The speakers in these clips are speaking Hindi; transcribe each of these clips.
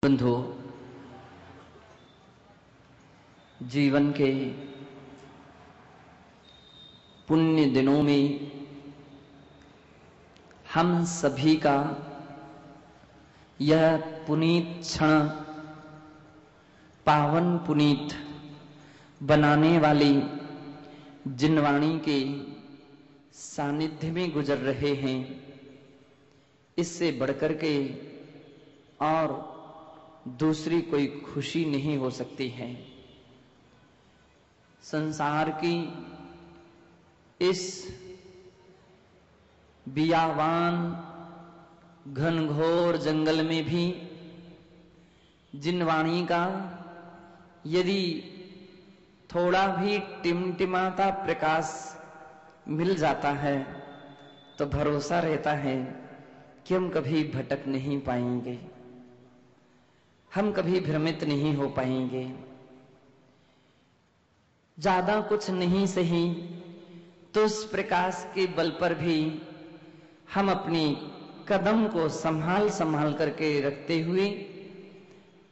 बंधु, जीवन के पुण्य दिनों में हम सभी का यह पुनीत क्षण पावन पुनीत बनाने वाली जिनवाणी के सानिध्य में गुजर रहे हैं। इससे बढ़कर के और दूसरी कोई खुशी नहीं हो सकती है। संसार की इस बियावान घनघोर जंगल में भी जिनवाणी का यदि थोड़ा भी टिमटिमाता प्रकाश मिल जाता है तो भरोसा रहता है कि हम कभी भटक नहीं पाएंगे, हम कभी भ्रमित नहीं हो पाएंगे। ज्यादा कुछ नहीं सही तो उस प्रकाश के बल पर भी हम अपनी कदम को संभाल संभाल करके रखते हुए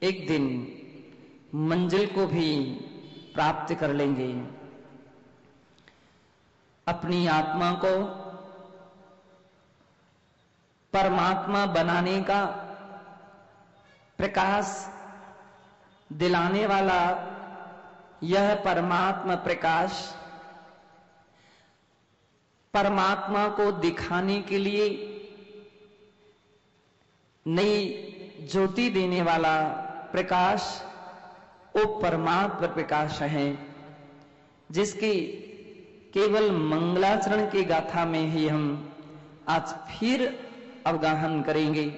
एक दिन मंजिल को भी प्राप्त कर लेंगे। अपनी आत्मा को परमात्मा बनाने का प्रकाश दिलाने वाला यह परमात्मा प्रकाश परमात्मा को दिखाने के लिए नई ज्योति देने वाला प्रकाश वो परमात्मा प्रकाश है, जिसकी केवल मंगलाचरण की गाथा में ही हम आज फिर अवगाहन करेंगे,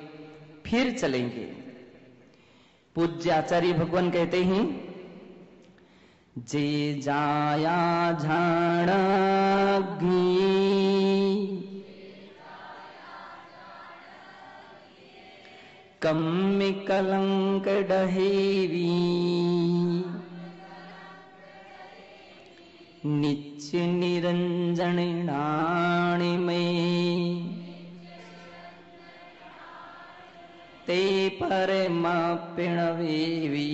फिर चलेंगे। पूज्य आचार्य भगवान कहते हैं, जे जाया झाणगी कम्मि कलंक डहेवी नित्य निरंजन नाणि में ते परमा पिणवेवी।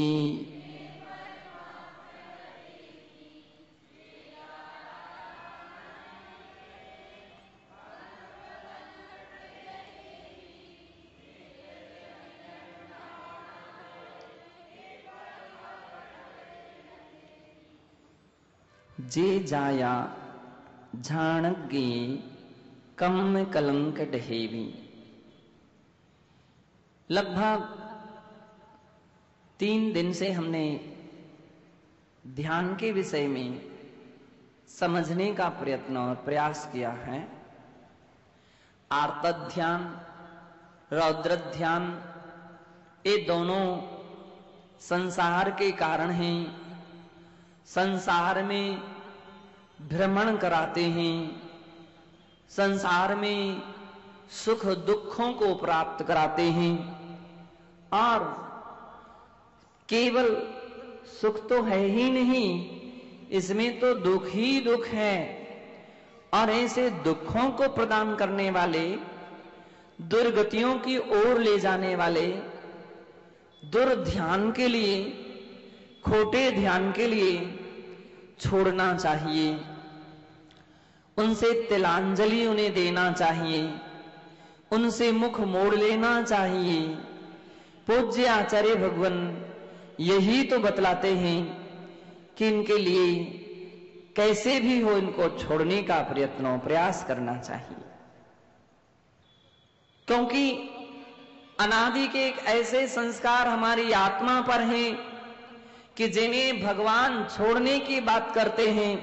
जे जाया झाणगे कम कलंक डहेवी। लगभग 3 दिन से हमने ध्यान के विषय में समझने का प्रयत्न और प्रयास किया है। आर्त ध्यान, रौद्र ध्यान, ये दोनों संसार के कारण हैं, संसार में भ्रमण कराते हैं, संसार में सुख दुखों को प्राप्त कराते हैं और केवल सुख तो है ही नहीं, इसमें तो दुख ही दुख है। और ऐसे दुखों को प्रदान करने वाले, दुर्गतियों की ओर ले जाने वाले, दुर्ध्यान के लिए, खोटे ध्यान के लिए छोड़ना चाहिए, उनसे तिलांजलि उन्हें देना चाहिए, उनसे मुख मोड़ लेना चाहिए। पूज्य आचार्य भगवान यही तो बतलाते हैं कि इनके लिए कैसे भी हो इनको छोड़ने का प्रयत्न प्रयास करना चाहिए, क्योंकि अनादि के एक ऐसे संस्कार हमारी आत्मा पर हैं कि जिन्हें भगवान छोड़ने की बात करते हैं,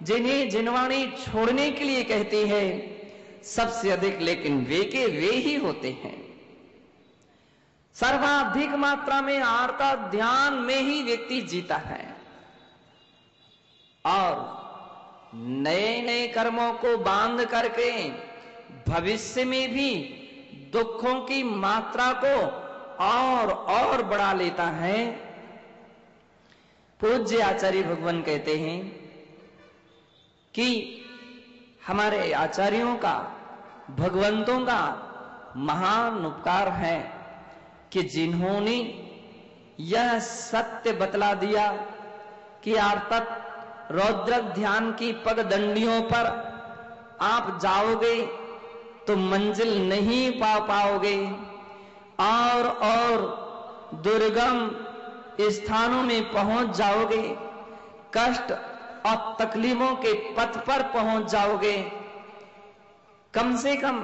जिन्हें जिनवाणी छोड़ने के लिए कहती है, सबसे अधिक लेकिन वे के वे ही होते हैं। सर्वाधिक मात्रा में आर्ता ध्यान में ही व्यक्ति जीता है और नए नए कर्मों को बांध करके भविष्य में भी दुखों की मात्रा को और बढ़ा लेता है। पूज्य आचार्य भगवान कहते हैं कि हमारे आचार्यों का, भगवंतों का महान उपकार है कि जिन्होंने यह सत्य बतला दिया कि आर्तक रौद्र ध्यान की पगडंडियों पर आप जाओगे तो मंजिल नहीं पा पाओगे, और दुर्गम स्थानों में पहुंच जाओगे, कष्ट और तकलीफों के पथ पर पहुंच जाओगे। कम से कम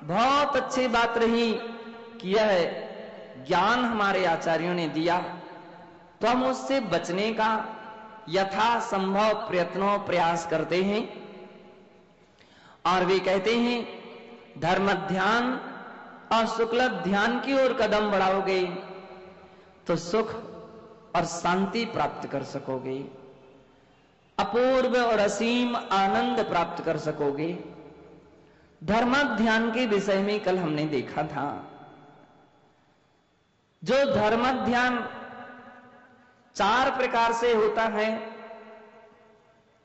बहुत अच्छी बात रही कि यह ज्ञान हमारे आचार्यों ने दिया, तो हम उससे बचने का यथासंभव प्रयास करते हैं। और वे कहते हैं धर्म ध्यान और शुक्ल ध्यान की ओर कदम बढ़ाओगे तो सुख और शांति प्राप्त कर सकोगे, अपूर्व और असीम आनंद प्राप्त कर सकोगे। धर्म ध्यान के विषय में कल हमने देखा था, जो धर्म ध्यान 4 प्रकार से होता है,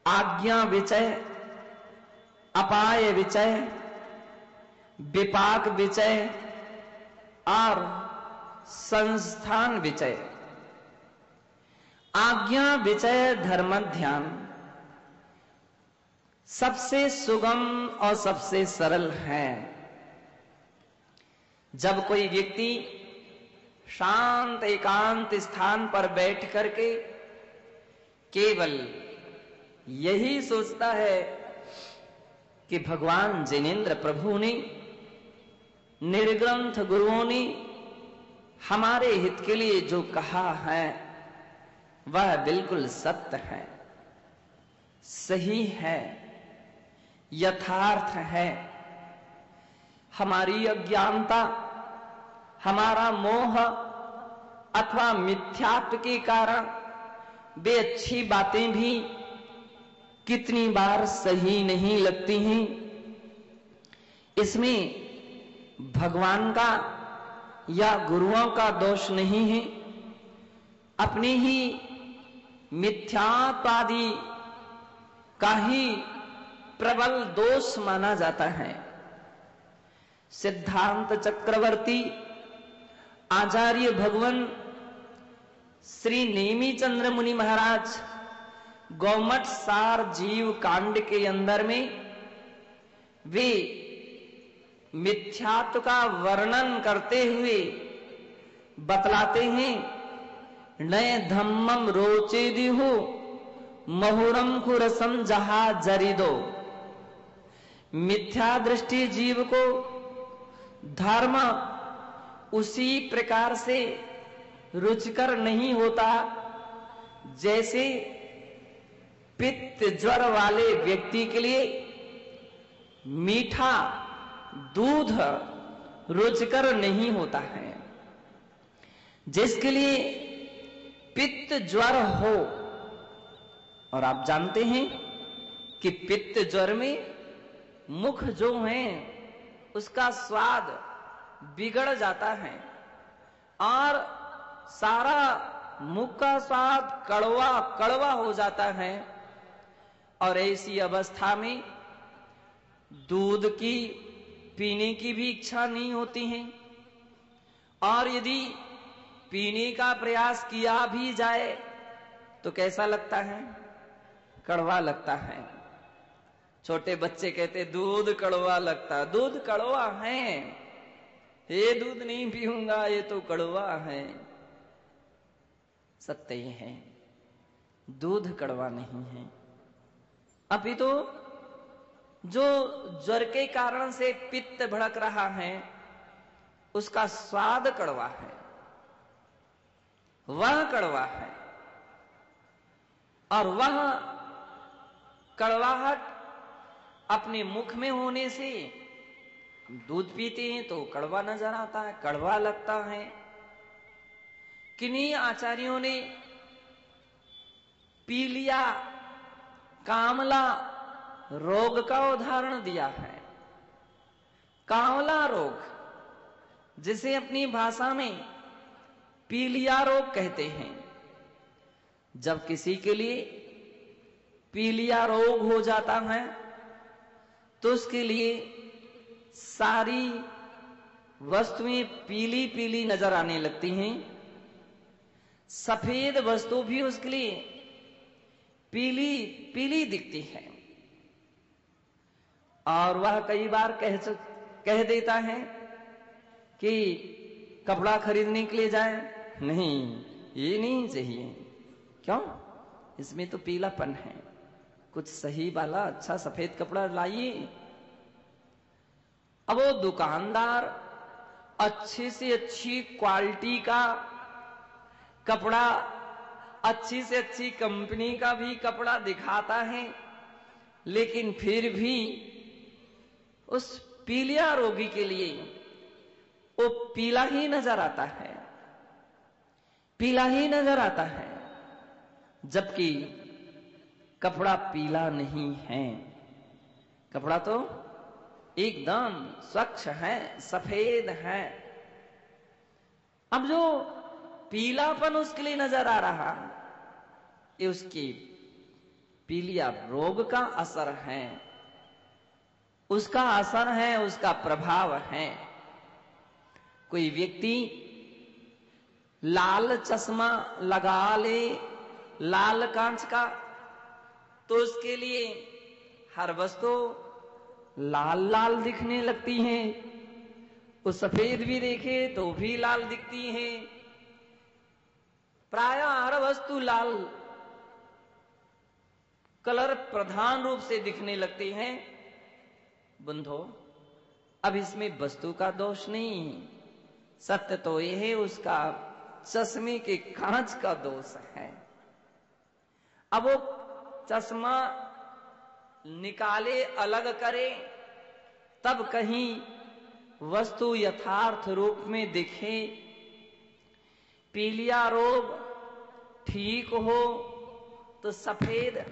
आज्ञा विचय, अपाय विचय, विपाक विचय और संस्थान विचय। आज्ञा विचय धर्म ध्यान सबसे सुगम और सबसे सरल है। जब कोई व्यक्ति शांत एकांत स्थान पर बैठ करके केवल यही सोचता है कि भगवान जिनेंद्र प्रभु ने, निर्ग्रंथ गुरुओं ने हमारे हित के लिए जो कहा है वह बिल्कुल सत्य है, सही है, यथार्थ है। हमारी अज्ञानता, हमारा मोह अथवा मिथ्यात्व के कारण वे अच्छी बातें भी कितनी बार सही नहीं लगती हैं। इसमें भगवान का या गुरुओं का दोष नहीं है, अपने ही मिथ्यात्वादि का ही प्रबल दोष माना जाता है। सिद्धांत चक्रवर्ती आचार्य भगवान श्री नेमी चंद्र मुनि महाराज गौमठ सार जीव कांड के अंदर में वे मिथ्यात्व का वर्णन करते हुए बतलाते हैं, नए धम्मम रोचेदिहु महुरम खुरसम जहा जरिदो। मिथ्या दृष्टि जीव को धर्म उसी प्रकार से रुचिकर नहीं होता जैसे पित्त ज्वर वाले व्यक्ति के लिए मीठा दूध रुचिकर नहीं होता है। जिसके लिए पित्त ज्वर हो, और आप जानते हैं कि पित्त ज्वर में मुख जो है उसका स्वाद बिगड़ जाता है और सारा मुख का स्वाद कड़वा कड़वा हो जाता है, और ऐसी अवस्था में दूध की पीने की भी इच्छा नहीं होती है, और यदि पीने का प्रयास किया भी जाए तो कैसा लगता है? कड़वा लगता है। छोटे बच्चे कहते दूध कड़वा लगता, दूध कड़वा है, ये दूध नहीं पीऊंगा, ये तो कड़वा है। सत्य ही है, दूध कड़वा नहीं है। अभी तो जो ज्वर के कारण से पित्त भड़क रहा है उसका स्वाद कड़वा है, वह कड़वा है, और वह कड़वाहट अपने मुख में होने से दूध पीते हैं तो कड़वा नजर आता है, कड़वा लगता है। किन्हीं आचार्यों ने पीलिया कामला रोग का उदाहरण दिया है। कामला रोग, जिसे अपनी भाषा में पीलिया रोग कहते हैं, जब किसी के लिए पीलिया रोग हो जाता है तो उसके लिए सारी वस्तुएं पीली पीली नजर आने लगती हैं, सफेद वस्तु भी उसके लिए पीली पीली दिखती है। और वह कई बार कह देता है कि कपड़ा खरीदने के लिए जाए, नहीं ये नहीं चाहिए, क्यों, इसमें तो पीलापन है, कुछ सही वाला अच्छा सफेद कपड़ा लाइए। अब वो दुकानदार अच्छी से अच्छी क्वालिटी का कपड़ा, अच्छी से अच्छी कंपनी का भी कपड़ा दिखाता है, लेकिन फिर भी उस पीलिया रोगी के लिए वो पीला ही नजर आता है, पीला ही नजर आता है, जबकि कपड़ा पीला नहीं है। कपड़ा तो एकदम स्वच्छ है, सफेद है। अब जो पीलापन उसके लिए नजर आ रहा, ये उसकी पीलिया रोग का असर है, उसका असर है, उसका प्रभाव है। कोई व्यक्ति लाल चश्मा लगा ले, लाल कांच का, तो उसके लिए हर वस्तु लाल लाल दिखने लगती है। वो सफेद भी देखे तो भी लाल दिखती है। प्राय हर वस्तु लाल कलर प्रधान रूप से दिखने लगती है। बंधो, अब इसमें वस्तु का दोष नहीं, सत्य तो यह है उसका चश्मे के कांच का दोष है। अब वो चश्मा निकाले, अलग करे, तब कहीं वस्तु यथार्थ रूप में दिखे, पीलिया रोग ठीक हो तो सफेद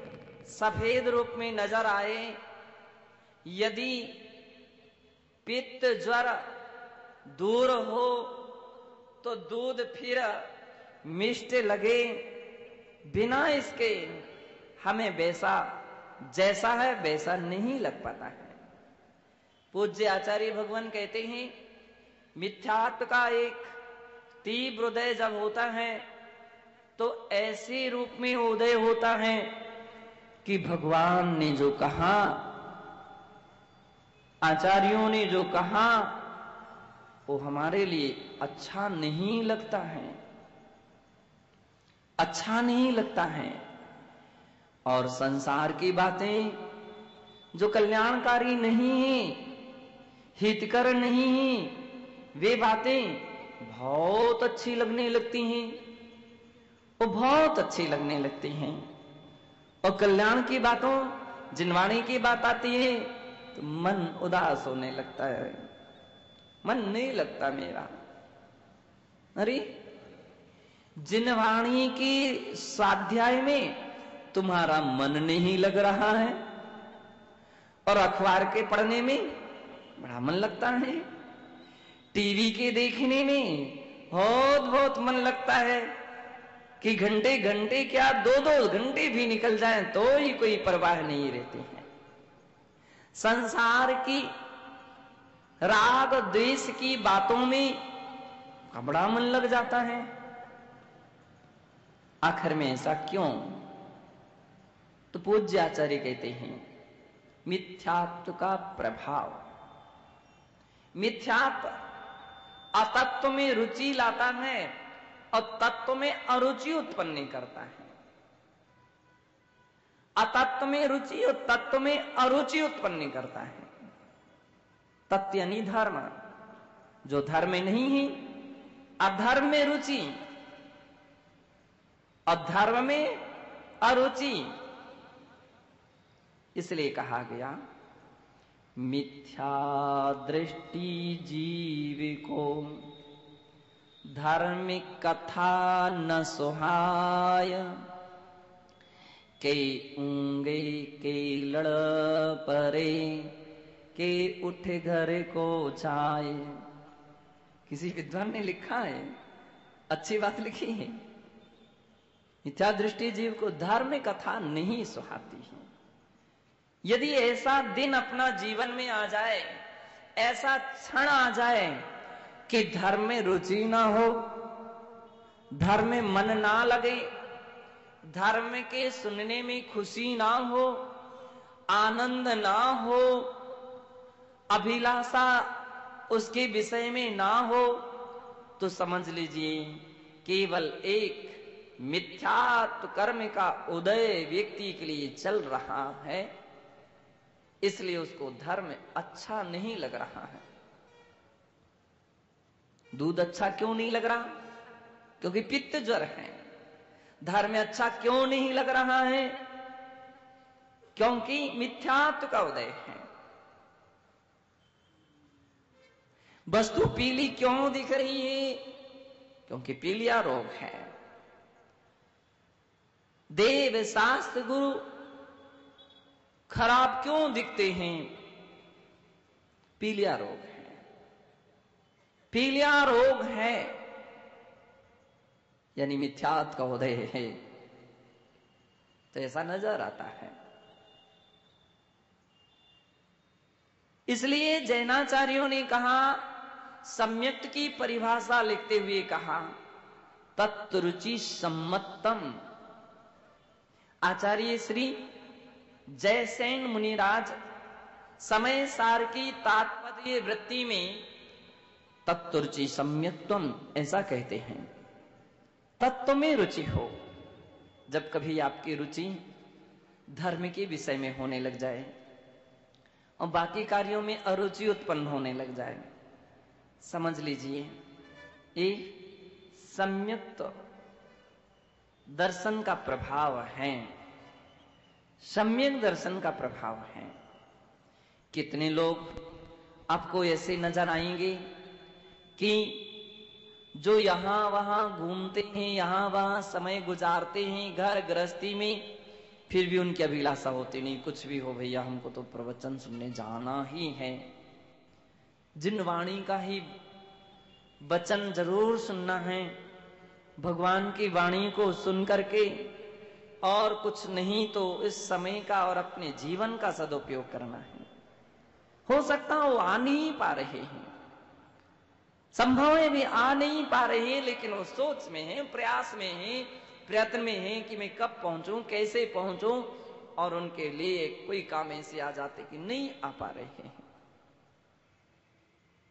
सफेद रूप में नजर आए। यदि पित्त ज्वर दूर हो तो दूध फिर मिष्ट लगे, बिना इसके हमें वैसा जैसा है वैसा नहीं लग पाता है। पूज्य आचार्य भगवान कहते हैं, मिथ्यात्व का एक तीव्र उदय जब होता है तो ऐसे रूप में उदय होता है कि भगवान ने जो कहा, आचार्यों ने जो कहा, वो हमारे लिए अच्छा नहीं लगता है, अच्छा नहीं लगता है। और संसार की बातें जो कल्याणकारी नहीं है, हितकर नहीं है, वे बातें बहुत अच्छी लगने लगती हैं, वो बहुत अच्छी लगने लगती हैं। और कल्याण की बातों, जिनवाणी की बात आती है तो मन उदास होने लगता है, मन नहीं लगता मेरा। अरे जिनवाणी की स्वाध्याय में तुम्हारा मन नहीं लग रहा है, और अखबार के पढ़ने में बड़ा मन लगता है, टीवी के देखने में बहुत बहुत मन लगता है कि घंटे घंटे क्या 2-2 घंटे भी निकल जाएं तो ही कोई परवाह नहीं रहती है। संसार की राग द्वेष की बातों में बड़ा मन लग जाता है। आखिर में ऐसा क्यों? तो पूज्य आचार्य कहते हैं, मिथ्यात्व का प्रभाव। मिथ्यात्व अतत्व में रुचि लाता है और तत्व में अरुचि उत्पन्न करता है। अतत्व में रुचि और तत्व में अरुचि उत्पन्न करता है। तत्व यानी धर्म, जो धर्म में नहीं है, अधर्म में रुचि, अधर्म में अरुचि। इसलिए कहा गया, मिथ्या दृष्टि जीव को धार्मिक कथा न सुहाय, के ऊंगे के लड़ परे, के उठ घर को जाए। किसी विद्वान ने लिखा है, अच्छी बात लिखी है, मिथ्या दृष्टि जीव को धार्मिक कथा नहीं सुहाती है। यदि ऐसा दिन अपना जीवन में आ जाए, ऐसा क्षण आ जाए कि धर्म में रुचि ना हो, धर्म में मन ना लगे, धर्म के सुनने में खुशी ना हो, आनंद ना हो, अभिलाषा उसके विषय में ना हो, तो समझ लीजिए केवल एक मिथ्यात्व कर्म का उदय व्यक्ति के लिए चल रहा है, इसलिए उसको धर्म अच्छा नहीं लग रहा है। दूध अच्छा क्यों नहीं लग रहा? क्योंकि पित्त ज्वर है। धर्म अच्छा क्यों नहीं लग रहा है? क्योंकि मिथ्यात्व का उदय है। वस्तु पीली क्यों दिख रही है? क्योंकि पीलिया रोग है। देव शास्त्र गुरु खराब क्यों दिखते हैं? पीलिया रोग है। पीलिया रोग है यानी मिथ्यात्व का उदय है, तो ऐसा नजर आता है। इसलिए जैनाचार्यों ने कहा, सम्यक्त की परिभाषा लिखते हुए कहा, तत्रुचि सम्मतम। आचार्य श्री जयसेन मुनिराज समय सार की तात्पर्य वृत्ति में तत्रुचि सम्यक्तम ऐसा कहते हैं। तत्व में रुचि हो, जब कभी आपकी रुचि धर्म के विषय में होने लग जाए और बाकी कार्यों में अरुचि उत्पन्न होने लग जाए, समझ लीजिए ये सम्यक्त दर्शन का प्रभाव है, सम्यक दर्शन का प्रभाव है। कितने लोग आपको ऐसे नजर आएंगे कि जो यहां वहां घूमते हैं, यहां वहां समय गुजारते हैं घर गृहस्थी में, फिर भी उनकी अभिलाषा होती नहीं, कुछ भी हो भैया हमको तो प्रवचन सुनने जाना ही है, जिन वाणी का ही वचन जरूर सुनना है, भगवान की वाणी को सुन करके और कुछ नहीं तो इस समय का और अपने जीवन का सदुपयोग करना है। हो सकता है वो आ नहीं पा रहे हैं, संभव है भी आ नहीं पा रहे हैं, लेकिन वो सोच में है, प्रयास में है, प्रयत्न में है कि मैं कब पहुंचूं, कैसे पहुंचूं, और उनके लिए कोई काम ऐसे आ जाते कि नहीं आ पा रहे हैं,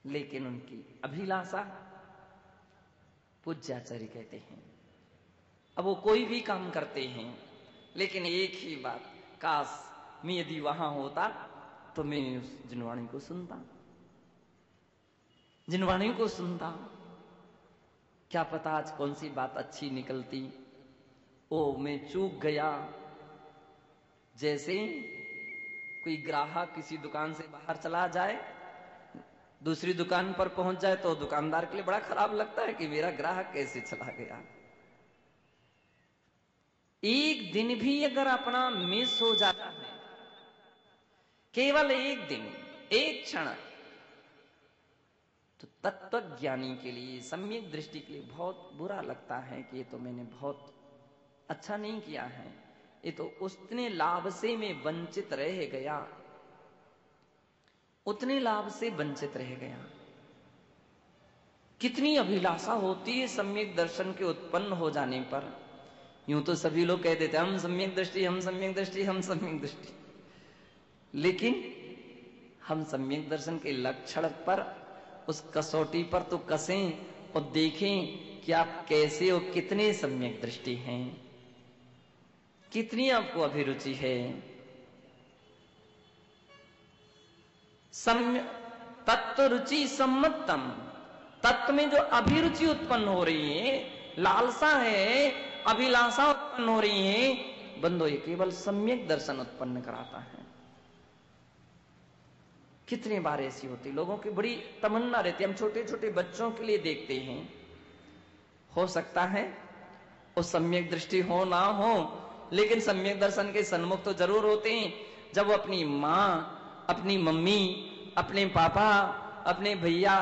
लेकिन उनकी अभिलाषा पूज्याचार्य कहते हैं। अब वो कोई भी काम करते हैं, लेकिन एक ही बात, काश मैं यदि वहां होता तो मैं उस जिनवाणी को सुनता, जिनवाणी को सुनता, क्या पता आज कौन सी बात अच्छी निकलती। ओ मैं चूक गया। जैसे कोई ग्राहक किसी दुकान से बाहर चला जाए, दूसरी दुकान पर पहुंच जाए, तो दुकानदार के लिए बड़ा खराब लगता है कि मेरा ग्राहक कैसे चला गया। एक दिन भी अगर अपना मिस हो जाता है, केवल एक दिन, एक क्षण, तो तत्वज्ञानी के लिए, सम्यक दृष्टि के लिए बहुत बुरा लगता है कि ये तो मैंने बहुत अच्छा नहीं किया है, ये तो उतने लाभ से मैं वंचित रह गया, उतने लाभ से वंचित रह गया। कितनी अभिलाषा होती है सम्यक दर्शन के उत्पन्न हो जाने पर। यूं तो सभी लोग कह देते हम सम्यक दृष्टि, हम सम्यक दृष्टि, हम सम्यक दृष्टि, लेकिन हम सम्यक दर्शन के लक्षण पर, उस कसौटी पर तो कसें और देखें कि आप कैसे और कितने सम्यक दृष्टि हैं, कितनी आपको अभिरुचि है। तत्व रुचि सम्मतम, तत्व में जो अभिरुचि उत्पन्न हो रही है, लालसा है, अभिलाषा उत्पन्न हो रही है, बंदो ये केवल सम्यक दर्शन उत्पन्न कराता है। कितनी बार ऐसी होती, लोगों की बड़ी तमन्ना रहती है। हम छोटे छोटे बच्चों के लिए देखते हैं, हो सकता है वो सम्यक दृष्टि हो ना हो, लेकिन सम्यक दर्शन के सन्मुख तो जरूर होते हैं। जब वो अपनी माँ, अपनी मम्मी, अपने पापा, अपने भैया,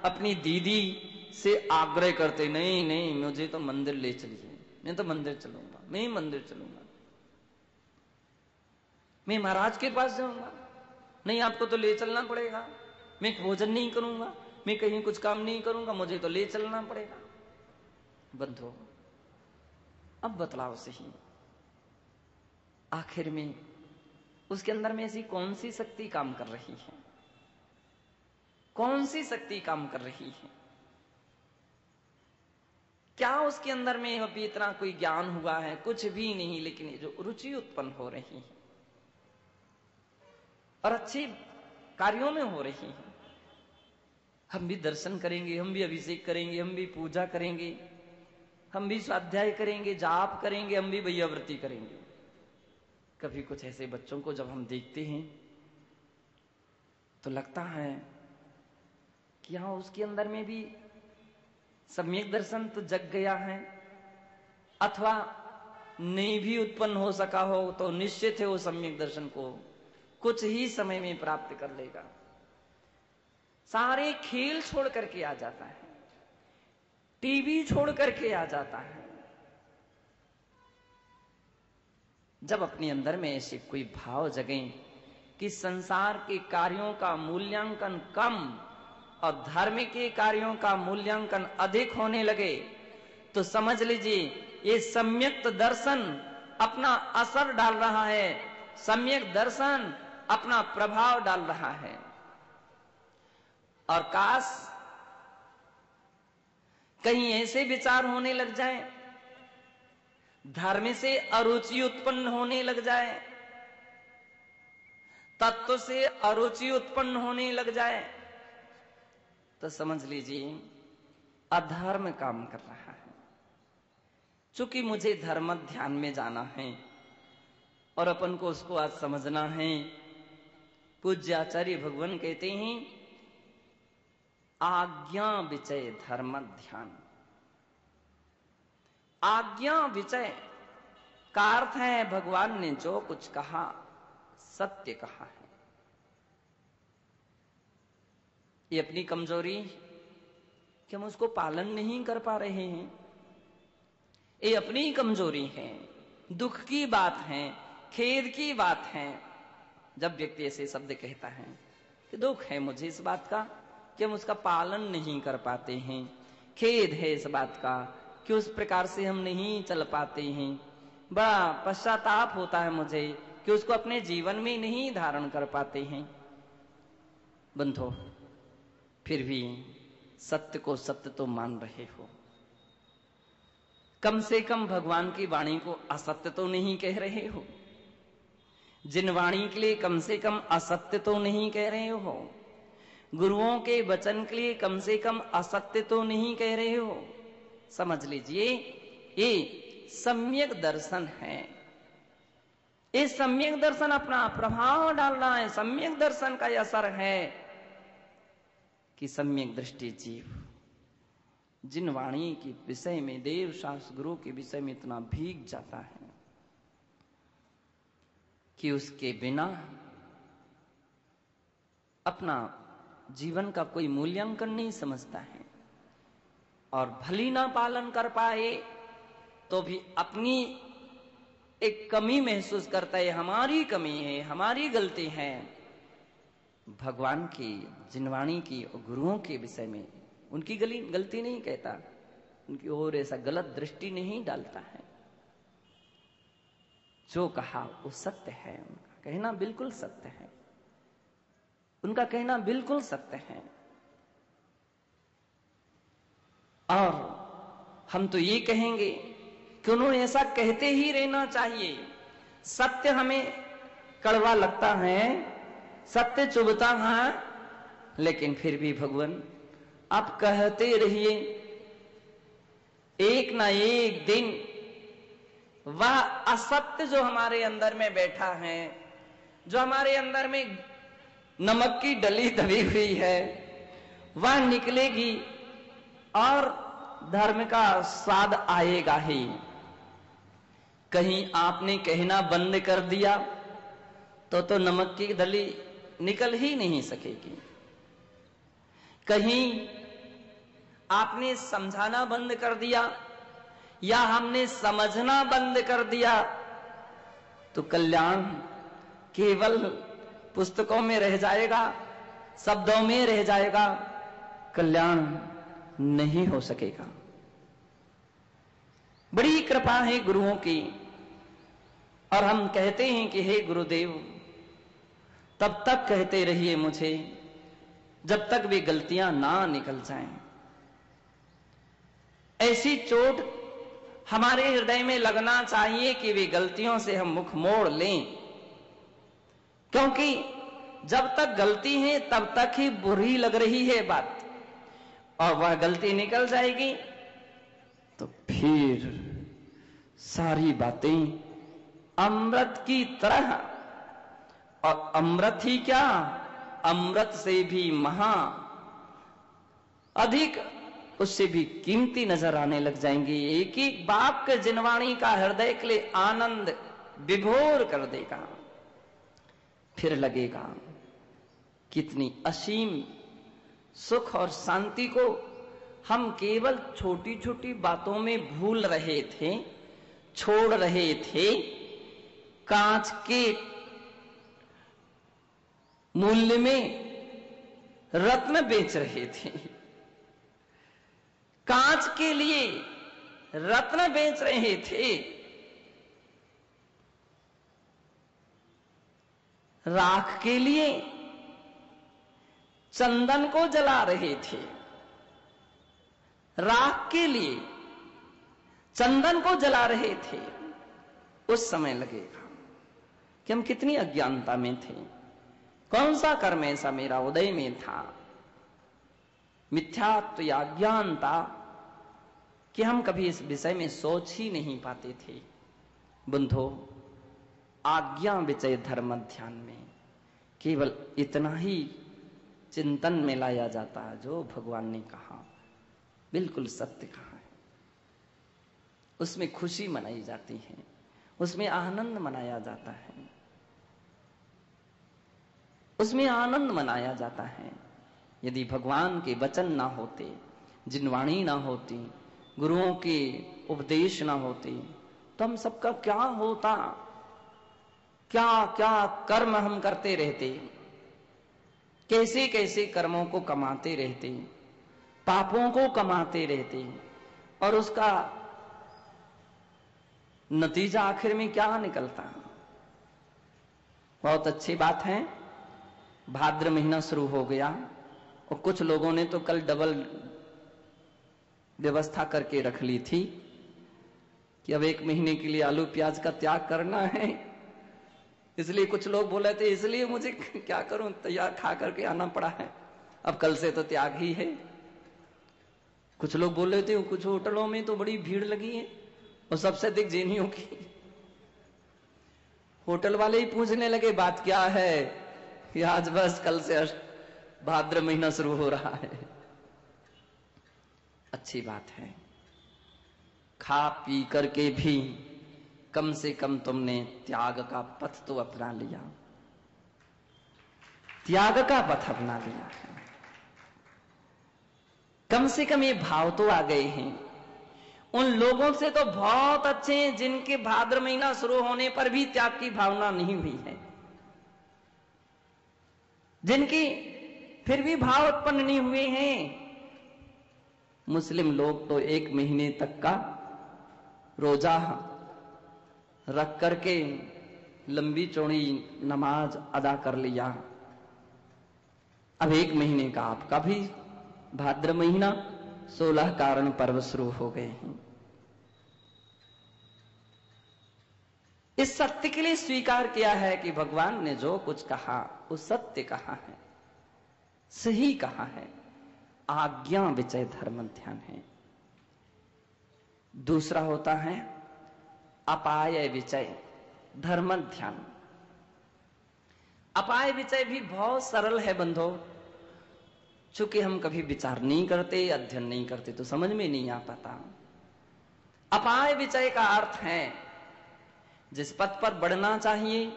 अपनी दीदी से आग्रह करते, नहीं नहीं मुझे तो मंदिर ले चलिए, मैं तो मंदिर चलूंगा, मैं मंदिर चलूंगा, मैं महाराज के पास जाऊंगा, नहीं आपको तो ले चलना पड़ेगा, मैं भोजन नहीं करूंगा, मैं कहीं कुछ काम नहीं करूंगा, मुझे तो ले चलना पड़ेगा। बंधु, अब बतलाओ सही, आखिर में उसके अंदर में ऐसी कौन सी शक्ति काम कर रही है? कौन सी शक्ति काम कर रही है? क्या उसके अंदर में अभी इतना कोई ज्ञान हुआ है? कुछ भी नहीं, लेकिन जो रुचि उत्पन्न हो रही है और अच्छे कार्यों में हो रही है। हम भी दर्शन करेंगे, हम भी अभिषेक करेंगे, हम भी पूजा करेंगे, हम भी स्वाध्याय करेंगे, जाप करेंगे, हम भी भैयाव्रती करेंगे। कभी कुछ ऐसे बच्चों को जब हम देखते हैं तो लगता है कि हाँ, उसके अंदर में भी सम्यक दर्शन तो जग गया है, अथवा नहीं भी उत्पन्न हो सका हो तो निश्चित है वो सम्यक दर्शन को कुछ ही समय में प्राप्त कर लेगा। सारे खेल छोड़ करके आ जाता है, टीवी छोड़ करके आ जाता है। जब अपने अंदर में ऐसे कोई भाव जगे कि संसार के कार्यों का मूल्यांकन कम और धर्म के कार्यों का मूल्यांकन अधिक होने लगे, तो समझ लीजिए ये सम्यक दर्शन अपना असर डाल रहा है, सम्यक दर्शन अपना प्रभाव डाल रहा है। और काश कहीं ऐसे विचार होने लग जाए, धर्म से अरुचि उत्पन्न होने लग जाए, तत्व से अरुचि उत्पन्न होने लग जाए, तो समझ लीजिए अधर्म काम कर रहा है। चूंकि मुझे धर्म ध्यान में जाना है और अपन को उसको आज समझना है, पूज्य आचार्य भगवान कहते हैं आज्ञा विचय धर्म ध्यान। आज्ञा विचय का अर्थ है भगवान ने जो कुछ कहा सत्य कहा है। ये अपनी कमजोरी कि हम उसको पालन नहीं कर पा रहे हैं, ये अपनी कमजोरी है, दुख की बात है, खेद की बात है। जब व्यक्ति ऐसे शब्द कहता है कि दुख है मुझे इस बात का कि हम उसका पालन नहीं कर पाते हैं, खेद है इस बात का कि उस प्रकार से हम नहीं चल पाते हैं, बड़ा पश्चाताप होता है मुझे कि उसको अपने जीवन में नहीं धारण कर पाते हैं। बंधो, फिर भी सत्य को सत्य तो मान रहे हो, कम से कम भगवान की वाणी को असत्य तो नहीं कह रहे हो, जिन वाणी के लिए कम से कम असत्य तो नहीं कह रहे हो, गुरुओं के वचन के लिए कम से कम असत्य तो नहीं कह रहे हो। समझ लीजिए ये सम्यक दर्शन है, ये सम्यक दर्शन अपना प्रभाव डाल रहा है। सम्यक दर्शन का यह असर है कि सम्यक दृष्टि जीव जिन वाणी के विषय में, देव शास्त्र गुरु के विषय में इतना भीग जाता है कि उसके बिना अपना जीवन का कोई मूल्यांकन नहीं समझता है, और भली ना पालन कर पाए तो भी अपनी एक कमी महसूस करता है, हमारी कमी है, हमारी गलती है। भगवान की जिनवाणी की और गुरुओं के विषय में उनकी गलती नहीं कहता, उनकी ओर ऐसा गलत दृष्टि नहीं डालता है। जो कहा वो सत्य है, उनका कहना बिल्कुल सत्य है, उनका कहना बिल्कुल सत्य है। और हम तो ये कहेंगे कि उन्होंने ऐसा कहते ही रहना चाहिए। सत्य हमें कड़वा लगता है, सत्य चुभता है, लेकिन फिर भी भगवान आप कहते रहिए, एक ना एक दिन वह असत्य जो हमारे अंदर में बैठा है, जो हमारे अंदर में नमक की डली दबी हुई है, वह निकलेगी और धर्म का स्वाद आएगा ही। कहीं आपने कहना बंद कर दिया तो नमक की डली निकल ही नहीं सकेगी। कहीं आपने समझाना बंद कर दिया या हमने समझना बंद कर दिया तो कल्याण केवल पुस्तकों में रह जाएगा, शब्दों में रह जाएगा, कल्याण नहीं हो सकेगा। बड़ी कृपा है गुरुओं की, और हम कहते हैं कि हे गुरुदेव, तब तक कहते रहिए मुझे जब तक वे गलतियां ना निकल जाएं। ऐसी चोट हमारे हृदय में लगना चाहिए कि वे गलतियों से हम मुख मोड़ लें, क्योंकि जब तक गलती है तब तक ही बुरी लग रही है बात, और वह गलती निकल जाएगी तो फिर सारी बातें अमृत की तरह, और अमृत ही क्या, अमृत से भी महा अधिक, उससे भी कीमती नजर आने लग जाएंगी। एक एक बाप के जिनवाणी का हृदय के लिए आनंद विभोर कर देगा। फिर लगेगा कितनी असीम सुख और शांति को हम केवल छोटी छोटी बातों में भूल रहे थे, छोड़ रहे थे। कांच के मूल्य में रत्न बेच रहे थे, कांच के लिए रत्न बेच रहे थे, राख के लिए चंदन को जला रहे थे, राख के लिए चंदन को जला रहे थे। उस समय लगेगा कि हम कितनी अज्ञानता में थे, कौन सा कर्म ऐसा मेरा उदय में था, मिथ्यात्व या अज्ञानता, कि हम कभी इस विषय में सोच ही नहीं पाते थे। बंधो, आज्ञा विचय धर्म ध्यान में केवल इतना ही चिंतन में लाया जाता है जो भगवान ने कहा बिल्कुल सत्य कहा है, उसमें खुशी मनाई जाती है, उसमें आनंद मनाया जाता है, उसमें आनंद मनाया जाता है। यदि भगवान के वचन ना होते, जिनवाणी ना होती, गुरुओं के उपदेश ना होते, तो हम सबका क्या होता, क्या क्या कर्म हम करते रहते, कैसे कैसे कर्मों को कमाते रहते, पापों को कमाते रहते, और उसका नतीजा आखिर में क्या निकलता। बहुत अच्छी बात है, भाद्र महीना शुरू हो गया, और कुछ लोगों ने तो कल डबल व्यवस्था करके रख ली थी कि अब 1 महीने के लिए आलू प्याज का त्याग करना है। इसलिए कुछ लोग बोले थे, इसलिए मुझे क्या करूं, तैयार खा करके आना पड़ा है, अब कल से तो त्याग ही है। कुछ लोग बोल रहे थे कुछ होटलों में तो बड़ी भीड़ लगी है, और सबसे अधिक जैनियों की। होटल वाले ही पूछने लगे बात क्या है, कि आज बस कल से भाद्र महीना शुरू हो रहा है। अच्छी बात है, खा पी करके भी कम से कम तुमने त्याग का पथ तो अपना लिया, त्याग का पथ अपना लिया है। कम से कम ये भाव तो आ गए हैं। उन लोगों से तो बहुत अच्छे हैं जिनके भाद्र महीना शुरू होने पर भी त्याग की भावना नहीं हुई है, जिनकी फिर भी भाव उत्पन्न नहीं हुए हैं। मुस्लिम लोग तो 1 महीने तक का रोजा रख करके लंबी चौड़ी नमाज अदा कर लिया। अब 1 महीने का आपका भी भाद्र महीना 16 कारण पर्व शुरू हो गए हैं। इस सत्य के लिए स्वीकार किया है कि भगवान ने जो कुछ कहा वो सत्य कहा है, सही कहा है, आज्ञा विचय धर्म ध्यान है। दूसरा होता है अपाय विचय धर्म ध्यान। अपाय विचय भी बहुत सरल है बंधो, चूंकि हम कभी विचार नहीं करते, अध्ययन नहीं करते, तो समझ में नहीं आ पाता। अपाय विचय का अर्थ है जिस पथ पर बढ़ना चाहिए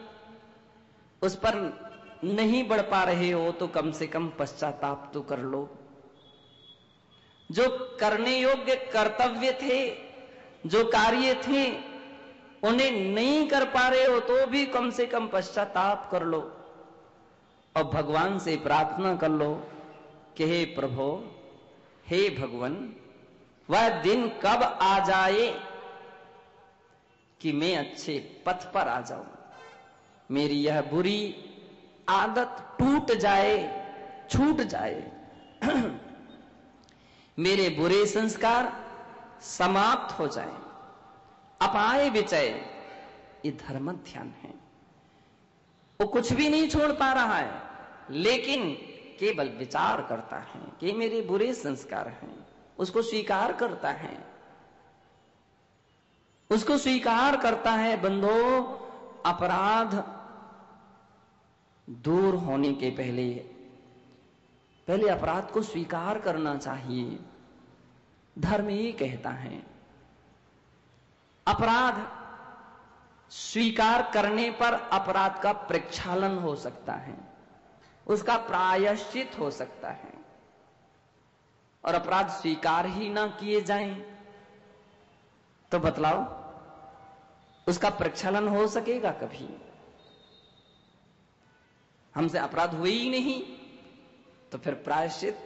उस पर नहीं बढ़ पा रहे हो तो कम से कम पश्चाताप तो कर लो। जो करने योग्य कर्तव्य थे, जो कार्य थे, उन्हें नहीं कर पा रहे हो तो भी कम से कम पश्चाताप कर लो और भगवान से प्रार्थना कर लो कि हे प्रभु हे भगवान, वह दिन कब आ जाए कि मैं अच्छे पथ पर आ जाऊं, मेरी यह बुरी आदत टूट जाए, छूट जाए, मेरे बुरे संस्कार समाप्त हो जाएं। अपाय विचय, ये धर्म ध्यान है। वो कुछ भी नहीं छोड़ पा रहा है, लेकिन केवल विचार करता है कि मेरे बुरे संस्कार हैं, उसको स्वीकार करता है, उसको स्वीकार करता है। बंधो, अपराध दूर होने के पहले अपराध को स्वीकार करना चाहिए। धर्म ये कहता है, अपराध स्वीकार करने पर अपराध का प्रक्षालन हो सकता है, उसका प्रायश्चित हो सकता है। और अपराध स्वीकार ही ना किए जाएं तो बतलाओ, उसका प्रक्षालन हो सकेगा कभी? हमसे अपराध हुए ही नहीं तो फिर प्रायश्चित,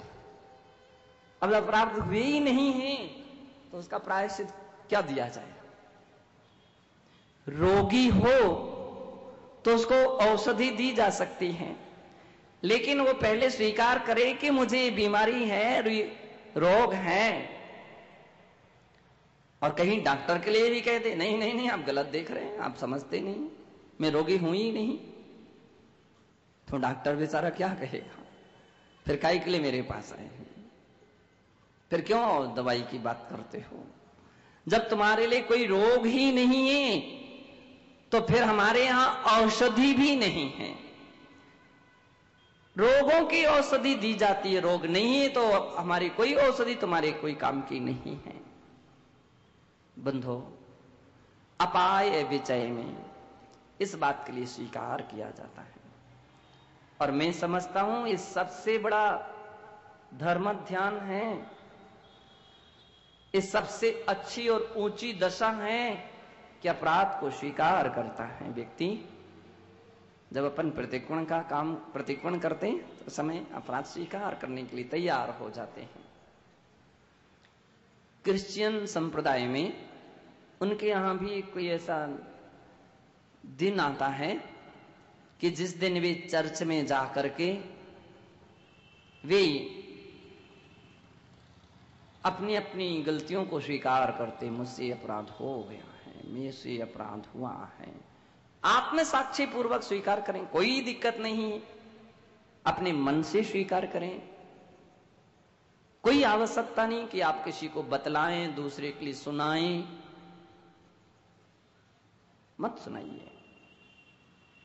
अब अपराध हुए ही नहीं है तो उसका प्रायश्चित क्या दिया जाए? रोगी हो तो उसको औषधि दी जा सकती है, लेकिन वो पहले स्वीकार करे कि मुझे बीमारी है, रोग है। और कहीं डॉक्टर के लिए भी कह दे, नहीं नहीं नहीं, आप गलत देख रहे हैं, आप समझते नहीं, मैं रोगी हूं ही नहीं, तो डॉक्टर बेचारा क्या कहेगा? फिर काहे के लिए मेरे पास आए हैं? फिर क्यों दवाई की बात करते हो? जब तुम्हारे लिए कोई रोग ही नहीं है तो फिर हमारे यहां औषधि भी नहीं है। रोगों की औषधि दी जाती है, रोग नहीं है तो हमारी कोई औषधि तुम्हारे कोई काम की नहीं है। बंधो, अपाय विचय में इस बात के लिए स्वीकार किया जाता है। और मैं समझता हूं ये सबसे बड़ा धर्म ध्यान है, ये सबसे अच्छी और ऊंची दशा है कि अपराध को स्वीकार करता है व्यक्ति। जब अपन प्रतिक्रमण करते हैं तो समय अपराध स्वीकार करने के लिए तैयार हो जाते हैं। क्रिश्चियन संप्रदाय में उनके यहां भी कोई ऐसा दिन आता है कि जिस दिन वे चर्च में जाकर के वे अपनी अपनी गलतियों को स्वीकार करते, मुझसे अपराध हो गया है, मेरे से अपराध हुआ है, आत्म साक्षी पूर्वक स्वीकार करें, कोई दिक्कत नहीं, अपने मन से स्वीकार करें। कोई आवश्यकता नहीं कि आप किसी को बतलाएं, दूसरे के लिए सुनाएं, मत सुनाइए,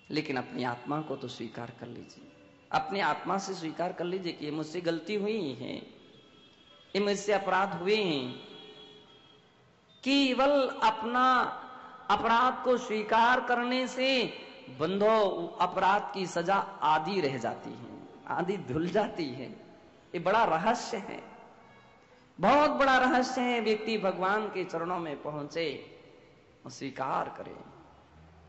लेकिन अपनी आत्मा को तो स्वीकार कर लीजिए। अपनी आत्मा से स्वीकार कर लीजिए कि ये मुझसे गलती हुई है, ये मुझसे अपराध हुए हैं। केवल अपना अपराध को स्वीकार करने से बंधो अपराध की सजा आधी रह जाती है, आधी धुल जाती है। ये बड़ा रहस्य है, बहुत बड़ा रहस्य है। व्यक्ति भगवान के चरणों में पहुंचे और स्वीकार करे,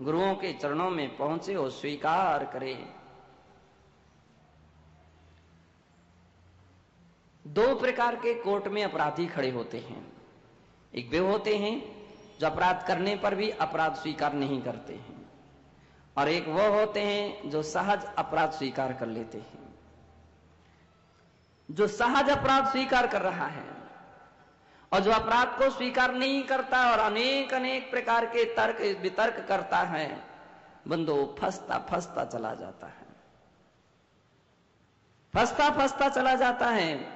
गुरुओं के चरणों में पहुंचे और स्वीकार करे। दो प्रकार के कोर्ट में अपराधी खड़े होते हैं। एक वे होते हैं जो अपराध करने पर भी अपराध स्वीकार नहीं करते हैं, और एक वो होते हैं जो सहज अपराध स्वीकार कर लेते हैं। जो सहज अपराध स्वीकार कर रहा है और जो अपराध को स्वीकार नहीं करता और अनेक अनेक प्रकार के तर्क वितर्क करता है, बंदो फंसता फंसता चला जाता है, फंसता फंसता चला जाता है,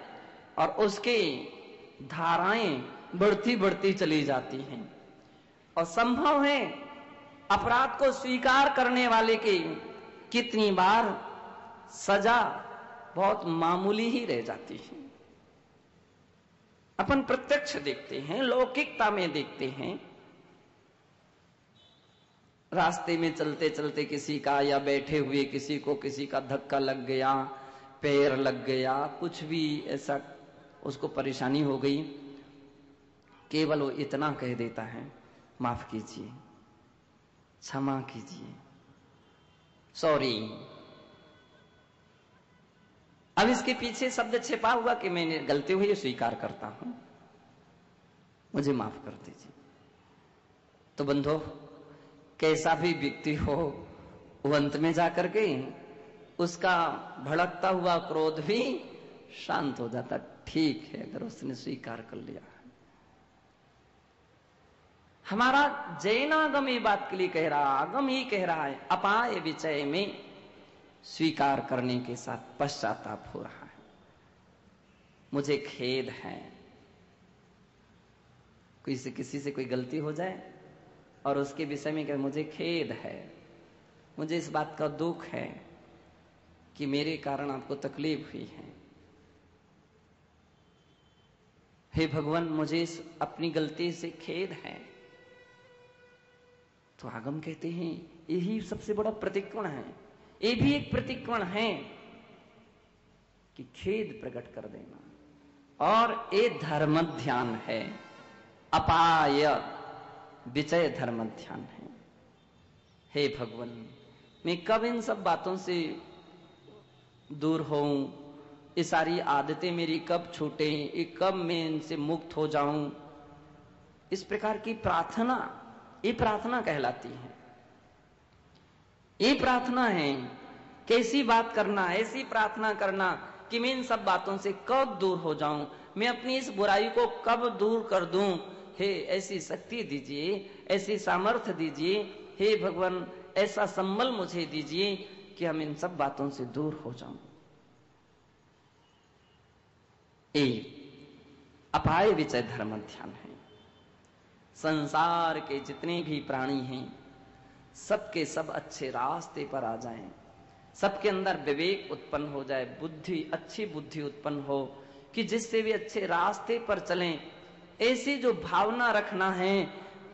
और उसकी धाराएं बढ़ती बढ़ती चली जाती हैं। और संभव है अपराध को स्वीकार करने वाले की कितनी बार सजा बहुत मामूली ही रह जाती है। अपन प्रत्यक्ष देखते हैं, लौकिकता में देखते हैं। रास्ते में चलते चलते किसी का या बैठे हुए किसी को किसी का धक्का लग गया, पैर लग गया, कुछ भी ऐसा उसको परेशानी हो गई, केवल वो इतना कह देता है, माफ कीजिए, क्षमा कीजिए, सॉरी। अब इसके पीछे शब्द छिपा हुआ कि मैंने गलती हुई स्वीकार करता हूं, मुझे माफ कर दीजिए। तो बंधो, कैसा भी व्यक्ति हो, वो अंत में जाकर के उसका भड़कता हुआ क्रोध भी शांत हो जाता। ठीक है, अगर उसने स्वीकार कर लिया। हमारा जैन आगम ये बात के लिए कह रहा, आगम ही कह रहा है, अपाय विचय में स्वीकार करने के साथ पश्चाताप हो रहा है। मुझे खेद है, किसी से कोई गलती हो जाए और उसके विषय में कहे मुझे खेद है, मुझे इस बात का दुख है कि मेरे कारण आपको तकलीफ हुई है। हे भगवान, मुझे इस अपनी गलती से खेद है। तो आगम कहते हैं यही सबसे बड़ा प्रतिक्रमण है। ये भी एक प्रतिक्रमण है कि खेद प्रकट कर देना, और ये धर्म ध्यान है। अपाय विचय धर्म ध्यान है। हे भगवान, मैं कब इन सब बातों से दूर होऊं, ये सारी आदतें मेरी कब छूटे, ये कब मैं इनसे मुक्त हो जाऊं। इस प्रकार की प्रार्थना, ये प्रार्थना कहलाती है। ये प्रार्थना है, कैसी बात करना, ऐसी प्रार्थना करना कि मैं इन सब बातों से कब दूर हो जाऊं, मैं अपनी इस बुराई को कब दूर कर दूं। हे ऐसी शक्ति दीजिए, ऐसी सामर्थ्य दीजिए। हे भगवान, ऐसा संबल मुझे दीजिए कि हम इन सब बातों से दूर हो जाऊं। अपाय विचय धर्म ध्यान है। संसार के जितने भी प्राणी हैं, सबके सब अच्छे रास्ते पर आ जाएं, सबके अंदर विवेक उत्पन्न हो जाए, बुद्धि, अच्छी बुद्धि उत्पन्न हो कि जिससे भी अच्छे रास्ते पर चलें। ऐसी जो भावना रखना है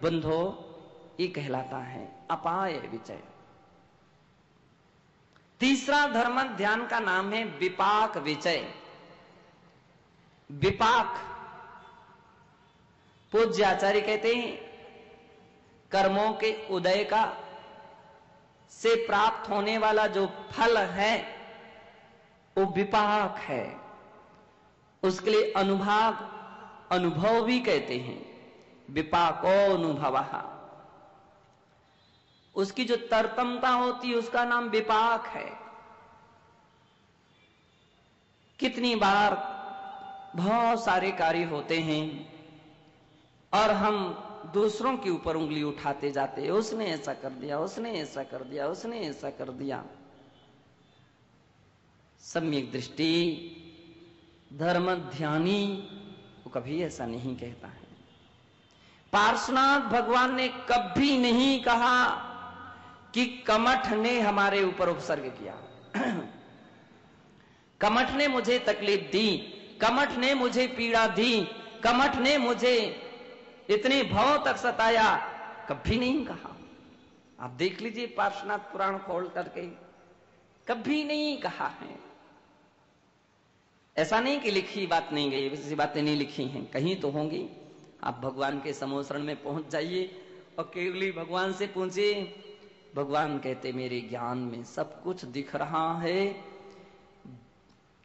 बंधो, ये कहलाता है अपाय विचय। तीसरा धर्म ध्यान का नाम है विपाक विचय। विपाक, पूज्य आचार्य कहते हैं, कर्मों के उदय का से प्राप्त होने वाला जो फल है वो विपाक है। उसके लिए अनुभाग, अनुभव भी कहते हैं। विपाको अनुभव, उसकी जो तरतमता होती है उसका नाम विपाक है। कितनी बार बहुत सारे कार्य होते हैं और हम दूसरों के ऊपर उंगली उठाते जाते हैं, उसने ऐसा कर दिया, उसने ऐसा कर दिया, उसने ऐसा कर दिया। सम्यक दृष्टि धर्म ध्यानी वो कभी ऐसा नहीं कहता है। पार्श्वनाथ भगवान ने कभी नहीं कहा कि कमठ ने हमारे ऊपर उपसर्ग किया, कमठ ने मुझे तकलीफ दी, कमठ ने मुझे पीड़ा दी, कमठ ने मुझे इतने भाव तक सताया, कभी नहीं कहा। आप देख लीजिए पार्श्वनाथ पुराण खोल करके, कभी नहीं कहा है। ऐसा नहीं कि लिखी बात नहीं गई, ऐसी बातें नहीं लिखी हैं, कहीं तो होंगी। आप भगवान के समोसरण में पहुंच जाइए और केवली भगवान से पूछिए। भगवान कहते मेरे ज्ञान में सब कुछ दिख रहा है,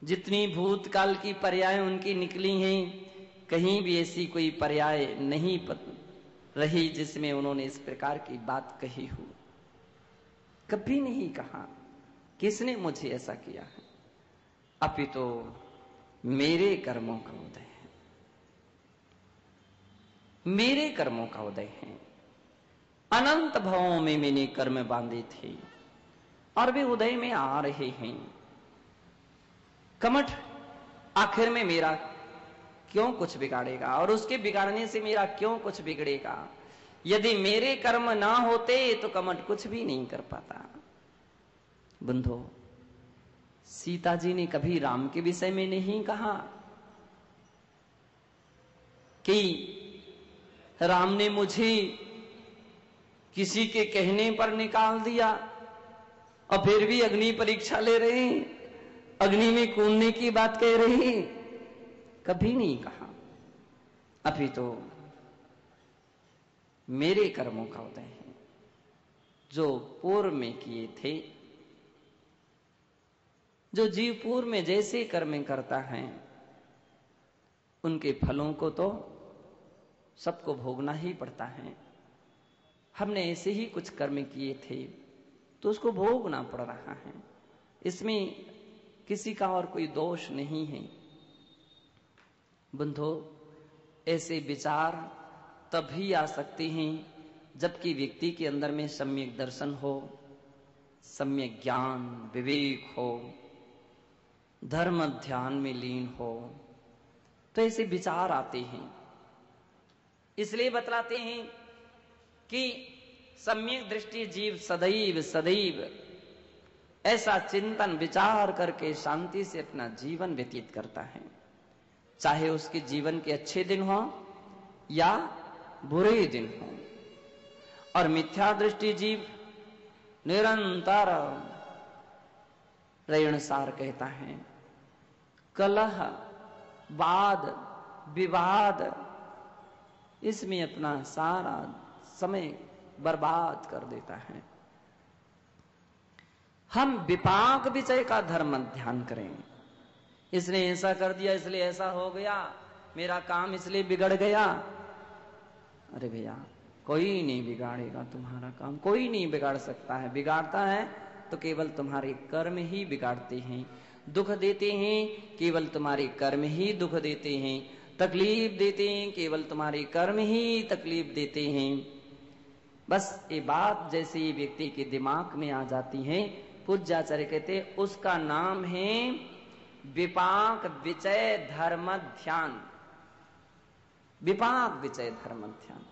जितनी भूतकाल की पर्याय उनकी निकली हैं, कहीं भी ऐसी कोई पर्याय नहीं रही जिसमें उन्होंने इस प्रकार की बात कही हो। कभी नहीं कहा किसने मुझे ऐसा किया है, अपितु मेरे कर्मों का उदय है, मेरे कर्मों का उदय है। अनंत भावों में मैंने कर्म बांधे थे और वे उदय में आ रहे हैं। कमठ आखिर में मेरा क्यों कुछ बिगाड़ेगा, और उसके बिगाड़ने से मेरा क्यों कुछ बिगड़ेगा। यदि मेरे कर्म ना होते तो कमठ कुछ भी नहीं कर पाता। बंधो, सीता जी ने कभी राम के विषय में नहीं कहा कि राम ने मुझे किसी के कहने पर निकाल दिया और फिर भी अग्नि परीक्षा ले रहे हैं, अग्नि में कूदने की बात कह रहे हैं। कभी नहीं कहा। अभी तो मेरे कर्मों का उदय है, जो पूर्व में किए थे जो जीव पूर्व में जैसे कर्म करता है उनके फलों को तो सबको भोगना ही पड़ता है। हमने ऐसे ही कुछ कर्म किए थे तो उसको भोगना पड़ रहा है, इसमें किसी का और कोई दोष नहीं है। बंधो, ऐसे विचार तभी आ सकते हैं जबकि व्यक्ति के अंदर में सम्यक दर्शन हो, सम्यक ज्ञान विवेक हो, धर्म ध्यान में लीन हो, तो ऐसे विचार आते हैं। इसलिए बतलाते हैं कि सम्यक दृष्टि जीव सदैव सदैव ऐसा चिंतन विचार करके शांति से अपना जीवन व्यतीत करता है, चाहे उसके जीवन के अच्छे दिन हो या बुरे दिन हो। और मिथ्या दृष्टि जीव निरंतर रेणसार कहता है, कलह वाद विवाद इसमें अपना सारा समय बर्बाद कर देता है। हम विपाक विचय का धर्म ध्यान करें। इसने ऐसा कर दिया इसलिए ऐसा हो गया, मेरा काम इसलिए बिगड़ गया। अरे भैया, कोई नहीं बिगाड़ेगा तुम्हारा काम, कोई नहीं बिगाड़ सकता है। बिगाड़ता है तो केवल तुम्हारे कर्म ही बिगाड़ते हैं, दुख देते हैं केवल तुम्हारे कर्म ही दुख देते हैं, तकलीफ देते हैं केवल तुम्हारे कर्म ही तकलीफ देते हैं। बस ये बात जैसे ये व्यक्ति के दिमाग में आ जाती है, पूज्याचार्य कहते उसका नाम है विपाक विचय धर्म ध्यान। विपाक विचय धर्म ध्यान।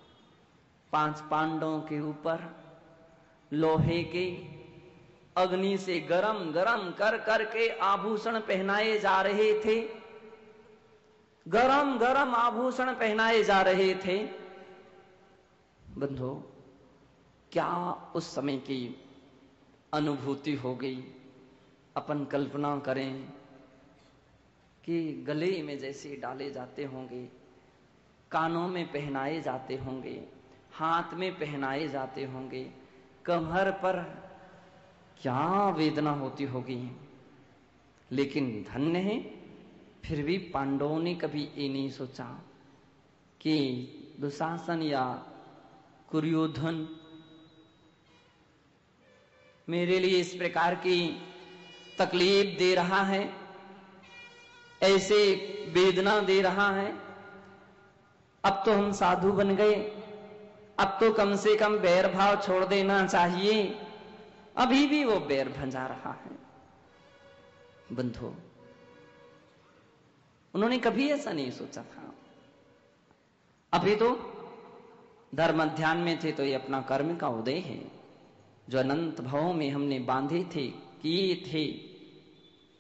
5 पांडवों के ऊपर लोहे के अग्नि से गरम गरम कर करके आभूषण पहनाए जा रहे थे, गरम गरम आभूषण पहनाए जा रहे थे। बंधो, क्या उस समय की अनुभूति हो गई। अपन कल्पना करें कि गले में जैसे डाले जाते होंगे, कानों में पहनाए जाते होंगे, हाथ में पहनाए जाते होंगे, कमर पर क्या वेदना होती होगी। लेकिन धन्य है, फिर भी पांडवों ने कभी ये नहीं सोचा कि दुशासन या कुर्योधन मेरे लिए इस प्रकार की तकलीफ दे रहा है, ऐसे वेदना दे रहा है। अब तो हम साधु बन गए, अब तो कम से कम बैर भाव छोड़ देना चाहिए। अभी भी वो बैर भंजा रहा है। बंधु, उन्होंने कभी ऐसा नहीं सोचा था। अभी तो धर्म ध्यान में थे तो ये अपना कर्म का उदय है, जो अनंत भावों में हमने बांधे थे, किए थे,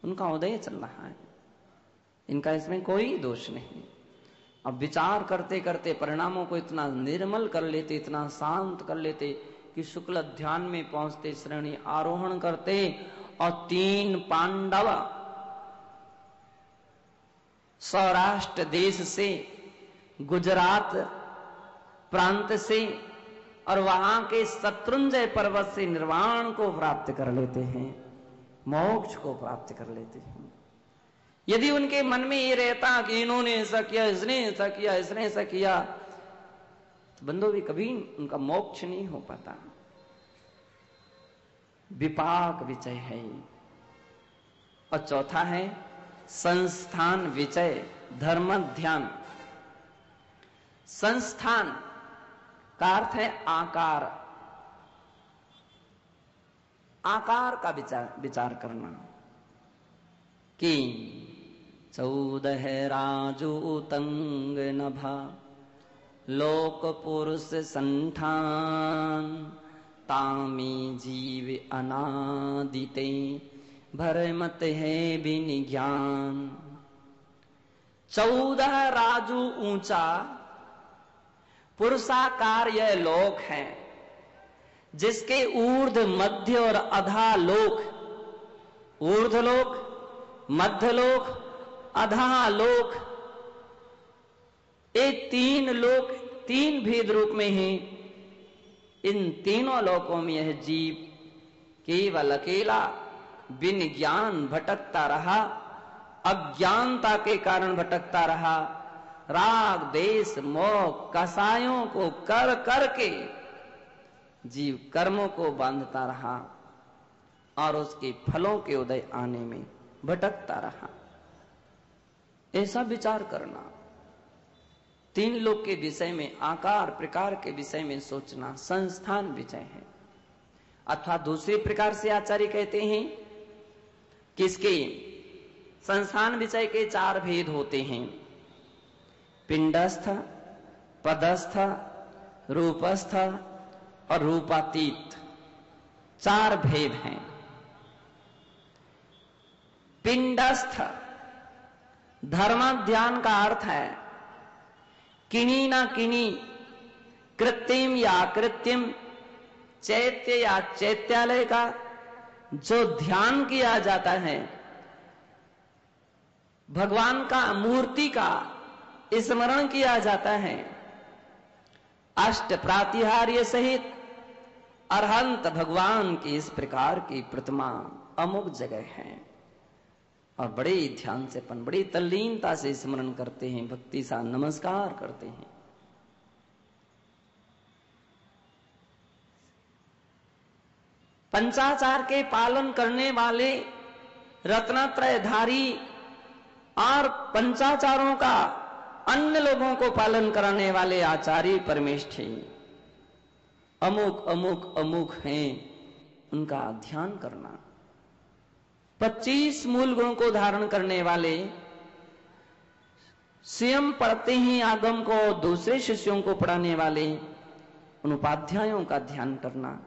उनका उदय चल रहा है। इनका इसमें कोई दोष नहीं। अब विचार करते करते परिणामों को इतना निर्मल कर लेते, इतना शांत कर लेते कि शुक्ल ध्यान में पहुंचते, श्रेणी आरोहण करते और 3 पांडव सौराष्ट्र देश से, गुजरात प्रांत से और वहां के शत्रुंजय पर्वत से निर्वाण को प्राप्त कर लेते हैं, मोक्ष को प्राप्त कर लेते हैं। यदि उनके मन में ये रहता कि इन्होंने ऐसा किया, इसने ऐसा किया, इसने ऐसा किया, तो बंधु भी कभी उनका मोक्ष नहीं हो पाता। विपाक विचय है। और चौथा है संस्थान विचय धर्म ध्यान। संस्थान का अर्थ है आकार, आकार का विचार करना कि 14 राजू तंग नभा लोक पुरुष संठान तामी जीव अनादिते भरमत है बिन ज्ञान। 14 राजू ऊंचा पुरुषाकार यह लोक है, जिसके ऊर्ध्व मध्य और अधा लोक, ऊर्ध्व लोक, मध्य लोक, अधा लोक, ये 3 लोक 3 भेद रूप में हैं। इन तीनों लोकों में यह जीव केवल अकेला बिन ज्ञान भटकता रहा, अज्ञानता के कारण भटकता रहा, राग देश मोह कसायों को कर करके जीव कर्मों को बांधता रहा और उसके फलों के उदय आने में भटकता रहा। ऐसा विचार करना, तीन लोक के विषय में, आकार प्रकार के विषय में सोचना संस्थान विषय है। अथवा दूसरे प्रकार से आचार्य कहते हैं कि इसके संस्थान विषय के चार भेद होते हैं, पिंडस्थ, पदस्थ, रूपस्थ और रूपातीत, चार भेद हैं। पिंडस्थ धर्म ध्यान का अर्थ है किणी ना किणी, कृत्रिम या कृत्रिम, चैत्य या चैत्यालय का जो ध्यान किया जाता है, भगवान का मूर्ति का स्मरण किया जाता है, अष्ट प्रातिहार्य सहित अरहंत भगवान की इस प्रकार की प्रतिमा अमुक जगह है और बड़े ध्यान से अपन बड़ी तल्लीनता से स्मरण करते हैं, भक्ति सा नमस्कार करते हैं। पंचाचार के पालन करने वाले रत्नत्रयधारी और पंचाचारों का अन्य लोगों को पालन कराने वाले आचार्य परमेष्ठी अमुक अमुक अमुक हैं, उनका ध्यान करना। 25 मूल गुणों को धारण करने वाले, स्वयं पढ़ते ही आगम को दूसरे शिष्यों को पढ़ाने वाले उन उपाध्यायों का ध्यान करना।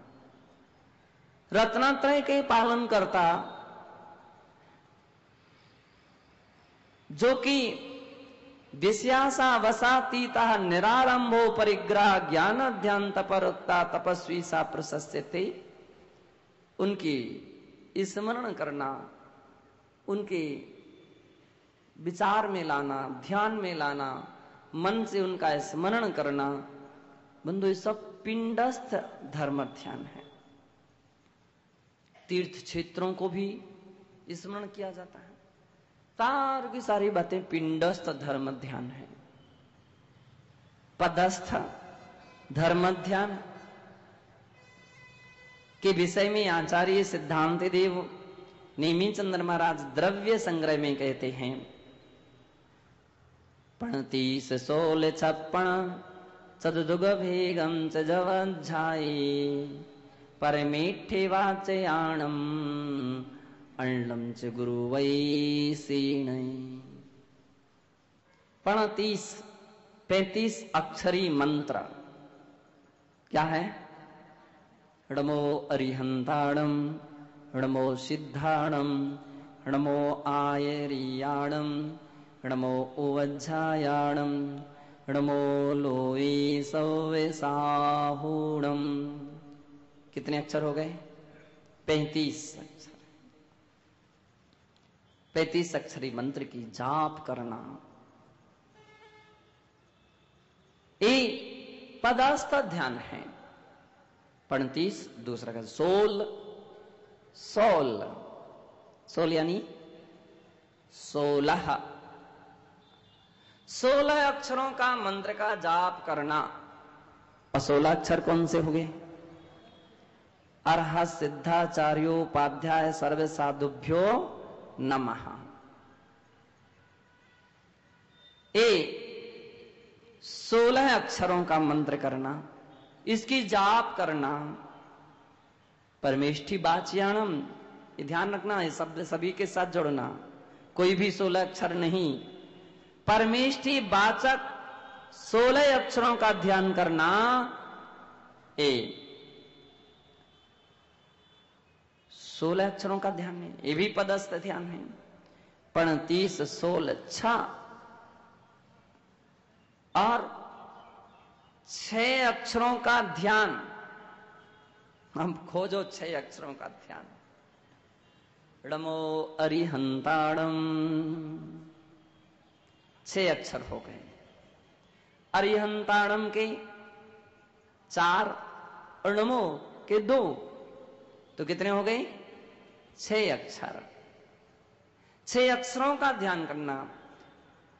रत्नत्रय के पालन करता, जो कि विषयासा वसातीता निरारंभो परिग्रह ज्ञान ध्यान तपरुक्ता तपस्वी सा प्रशस्यते, उनकी स्मरण करना, उनके विचार में लाना, ध्यान में लाना, मन से उनका स्मरण करना, बंधु ये सब पिंडस्थ धर्म ध्यान है। तीर्थ क्षेत्रों को भी स्मरण किया जाता है, सारी की सारी बातें पिंडस्थ धर्म ध्यान है। पदस्थ धर्म ध्यान के विषय में आचार्य सिद्धांत देव नेमिचंद्र महाराज द्रव्य संग्रह में कहते हैं, 35 16 56 सदुग भेगम च जवज्झाई परमेठे वाचयाणम अण्डम च गुरु वैसीणै। 35 अक्षरी मंत्र क्या है? णमो अरिहंताणम, णमो सिद्धाणम, णमो आयरियाणम, णमो उवज्झायाणम, णमो लोये सौवे साहूणम। कितने अक्षर हो गए? 35 अक्षर। 35 अक्षरी मंत्र की जाप करना, ये पदस्थ ध्यान है। 35 दूसरा का सोल, सोल यानी 16 अक्षरों का मंत्र का जाप करना। और 16 अक्षर कौन से हो गए? अर्ह सिद्धाचार्योपाध्याय सर्व साधुभ्यो नमः। ए 16 अक्षरों का मंत्र करना, इसकी जाप करना। परमेष्ठी वाचयाणम, ये ध्यान रखना, ये शब्द सभी के साथ जोड़ना, कोई भी 16 अक्षर नहीं। परमेष्ठी वाचक 16 अक्षरों का ध्यान करना। ए 16 अक्षरों का ध्यान है, ये भी पदस्थ ध्यान है। 35 16 6 और 6 अक्षरों का ध्यान। हम खोजो 6 अक्षरों का ध्यान। णमो अरिहंताणम, 6 अक्षर हो गए। अरिहंताणम के 4, णमो के 2, तो कितने हो गए? 6 अक्षर, 6 अक्षरों का ध्यान करना।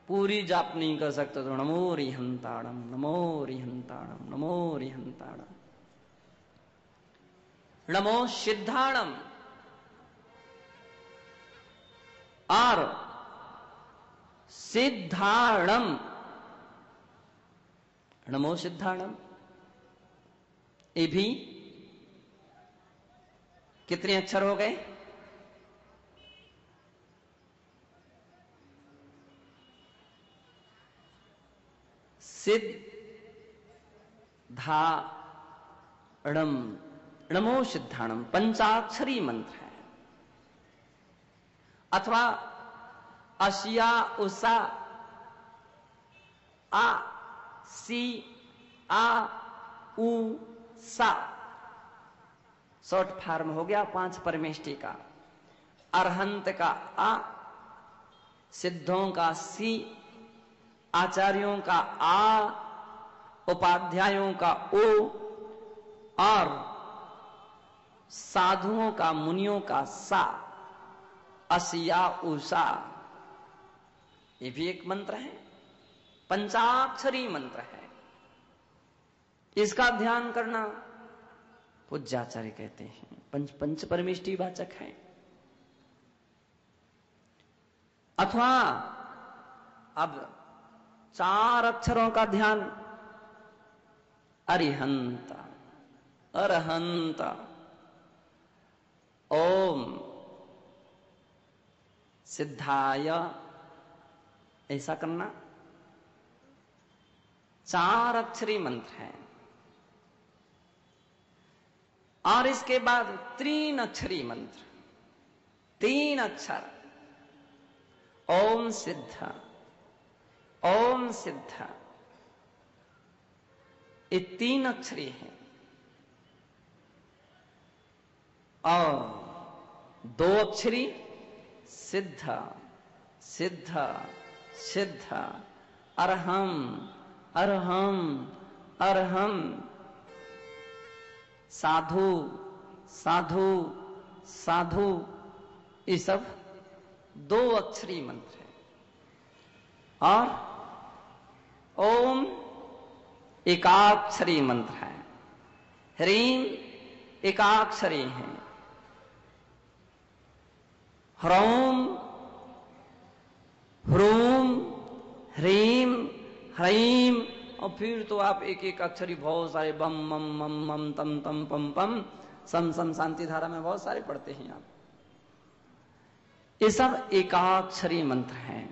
पूरी जाप नहीं कर सकते तो नमो रिहंताड़म, नमो रिहंताड़म, नमो रिहंताड़म, नमो सिद्धाणम और सिद्धाणम, नमो सिद्धाणम। ये भी कितने अक्षर हो गए? सिद्धाणम, नमो सिद्धाणम पंचाक्षरी मंत्र है। अथवा अशिया उषा आ सी आ उ सा, शॉर्ट फॉर्म हो गया 5 परमेष्टि का। अरहंत का आ, सिद्धों का सी, आचार्यों का आ, उपाध्यायों का ओ और साधुओं का, मुनियों का सा, असिया उषा। ये भी एक मंत्र है, पंचाक्षरी मंत्र है। इसका ध्यान करना पूज्याचार्य कहते हैं पंच परमेष्टि वाचक है। अथवा अब 4 अक्षरों का ध्यान, अरिहंत, अरहंत, ओम सिद्धाय, ऐसा करना। 4 अक्षरी मंत्र है। और इसके बाद 3 अक्षरी मंत्र, 3 अक्षर, ओम सिद्ध, ओम सिद्ध, ये 3 अक्षरी है। और 2 अक्षरी सिद्ध, सिद्ध, सिद्ध, अरहम, अरहम, अरहम, साधु, साधु, साधु, ये सब 2 अक्षरी मंत्र है। और ओम एकाक्षरी मंत्र है। ह्रीम एकाक्षरी है। ह्रौम, ह्रूम, ह्रीम, ह्रीम, और फिर तो आप एक एक अक्षरी बहुत सारे बम मम मम मम तम तम पम पम सम सम शांति धारा में बहुत सारे पढ़ते हैं आप। ये सब एकाक्षरी मंत्र हैं।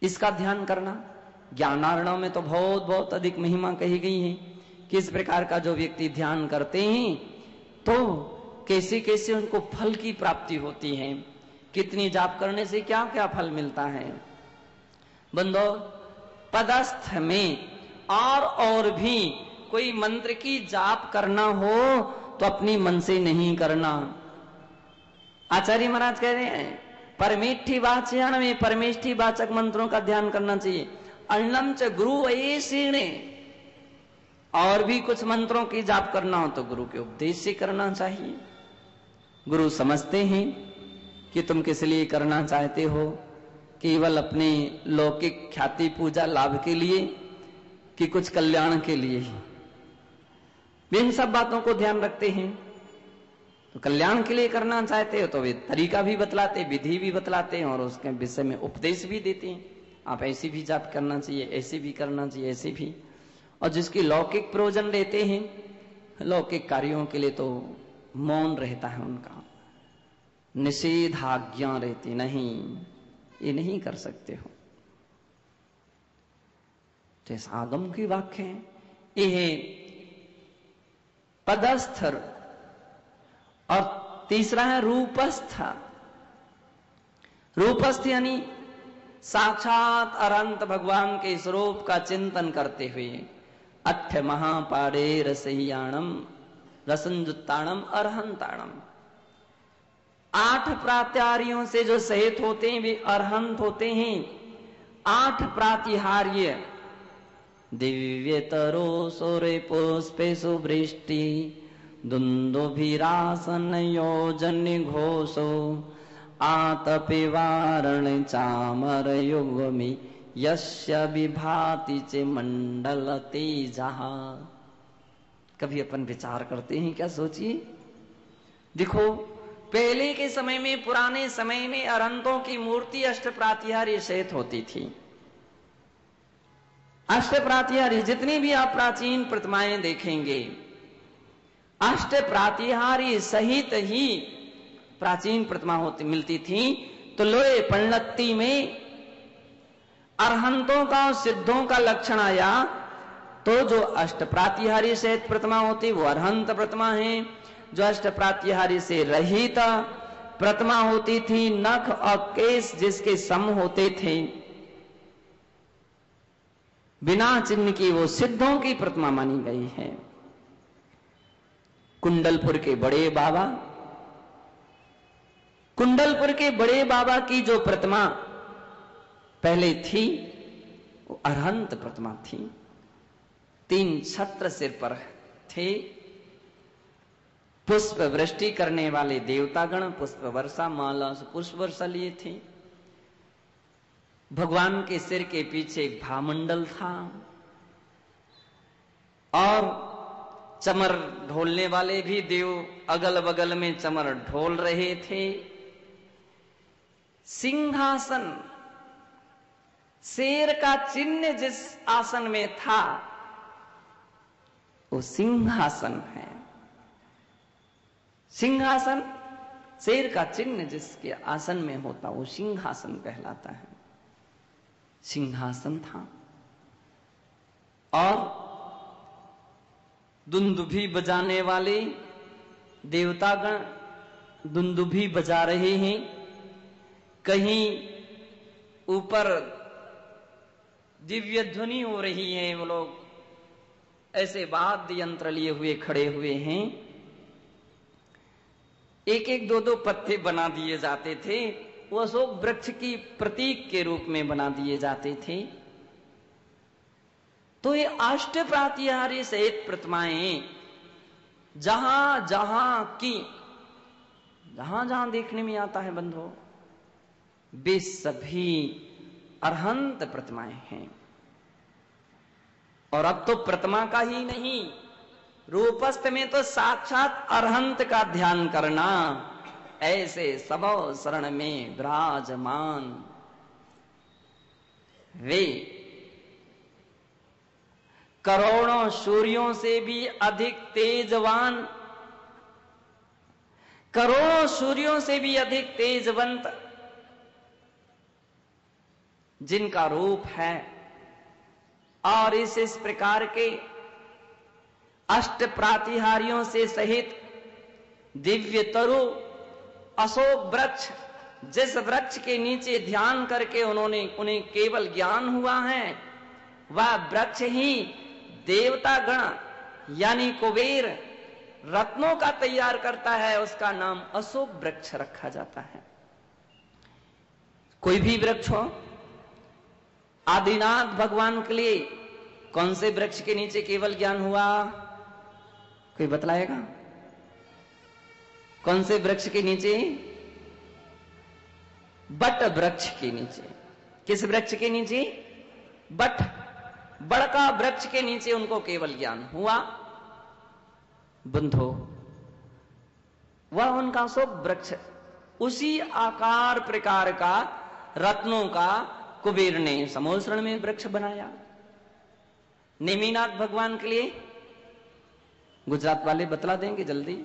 इसका ध्यान करना। ज्ञानार्णव में तो बहुत बहुत अधिक महिमा कही गई है। किस प्रकार का जो व्यक्ति ध्यान करते हैं तो कैसे कैसे उनको फल की प्राप्ति होती है, कितनी जाप करने से क्या क्या फल मिलता है। बंदो, पदस्थ में और भी कोई मंत्र की जाप करना हो तो अपनी मन से नहीं करना। आचार्य महाराज कह रहे हैं परमेष्टि वाचन में परमेष्टि वाचक मंत्रों का ध्यान करना चाहिए। अन्नम च गुरु ऐसीणे, और भी कुछ मंत्रों की जाप करना हो तो गुरु के उपदेश से करना चाहिए। गुरु समझते हैं कि तुम किस लिए करना चाहते हो, केवल अपने लौकिक ख्याति पूजा लाभ के लिए कि कुछ कल्याण के लिए ही। इन सब बातों को ध्यान रखते हैं। तो कल्याण के लिए करना चाहते हो तो वे तरीका भी बतलाते, विधि भी बतलाते हैं और उसके विषय में उपदेश भी देते हैं। आप ऐसी भी जाप करना चाहिए, ऐसे भी करना चाहिए, ऐसे भी। और जिसकी लौकिक प्रयोजन रहते हैं, लौकिक कार्यों के लिए तो मौन रहता है उनका, निषेधाज्ञा रहती, नहीं ये नहीं कर सकते हो। जैसा आगम की वाक्य है, यह पदस्थ, और तीसरा है रूपस्थ। रूपस्थ यानी साक्षात अनंत भगवान के स्वरूप का चिंतन करते हुए। अठ महापाड़े रसहियाणम रसंजुत्ताणम अरहंताणम, 8 प्रात्यार्यों से जो सहित होते हैं वे अरहंत होते हैं। 8 प्रातिहार्य, दिव्यतरो सूर्य पुष्पे सुवृष्टि दुन्दुभिरासन योजन घोषो आतपे वारण चामर युग्मि यस्य विभाति च मंडल तेजः। कभी अपन विचार करते हैं क्या? सोचिए, देखो पहले के समय में, पुराने समय में अरहंतों की मूर्ति अष्टप्रातिहार्य सहित होती थी। अष्टप्रातिहार्य जितनी भी आप प्राचीन प्रतिमाएं देखेंगे, अष्टप्रातिहार्य सहित ही प्राचीन प्रतिमा होती मिलती थी। तो लोहे पणलत्ती में अरहंतों का और सिद्धों का लक्षण आया, तो जो अष्टप्रातिहार्य सहित प्रतिमा होती वो अरहंत प्रतिमा है। जो अष्टप्रातिहार्य से रहित प्रतिमा होती थी, नख और केश जिसके सम होते थे, बिना चिन्ह की, वो सिद्धों की प्रतिमा मानी गई है। कुंडलपुर के बड़े बाबा, कुंडलपुर के बड़े बाबा की जो प्रतिमा पहले थी वो अरहंत प्रतिमा थी। 3 छत्र सिर पर थे। पुष्प वृष्टि करने वाले देवतागण पुष्प वर्षा, माला से पुष्प वर्षा लिए थे। भगवान के सिर के पीछे एक भामंडल था और चमर ढोलने वाले भी देव अगल बगल में चमर ढोल रहे थे। सिंहासन, शेर का चिन्ह जिस आसन में था वो सिंहासन है। सिंहासन, शेर का चिन्ह जिसके आसन में होता वो सिंहासन कहलाता है। सिंहासन था और दुंदुभी बजाने वाले देवतागण दुंदुभी बजा रहे हैं। कहीं ऊपर दिव्य ध्वनि हो रही है, वो लोग ऐसे वाद्य यंत्र लिए हुए खड़े हुए हैं। एक एक 2-2 पत्ते बना दिए जाते थे, वो अशोक वृक्ष की प्रतीक के रूप में बना दिए जाते थे। तो ये अष्टप्रातिहार्य सहित प्रतिमाएं जहां जहां देखने में आता है बंधुओं, वे सभी अरहंत प्रतिमाएं हैं। और अब तो प्रतिमा का ही नहीं, रूपस्थ में तो साक्षात अरहंत का ध्यान करना, ऐसे सबौ शरण में विराजमान वे करोड़ों सूर्यों से भी अधिक तेजवान, करोड़ों सूर्यों से भी अधिक तेजवंत जिनका रूप है। और इस प्रकार के अष्ट प्रातिहार्यों से सहित दिव्य तरु अशोक वृक्ष, जिस वृक्ष के नीचे ध्यान करके उन्हें केवल ज्ञान हुआ है, वह वृक्ष ही देवता गण यानी कुबेर रत्नों का तैयार करता है। उसका नाम अशोक वृक्ष रखा जाता है। कोई भी वृक्ष हो, आदिनाथ भगवान के लिए कौन से वृक्ष के नीचे केवल ज्ञान हुआ? कोई बतलाएगा? कौन से वृक्ष के नीचे? बट वृक्ष के नीचे। किस वृक्ष के नीचे? बट, बड़का वृक्ष के नीचे उनको केवल ज्ञान हुआ। बंधो, वह उनका अशोक वृक्ष, उसी आकार प्रकार का रत्नों का कुबेर ने समोसरण में वृक्ष बनाया। नेमिनाथ भगवान के लिए गुजरात वाले बतला देंगे जल्दी।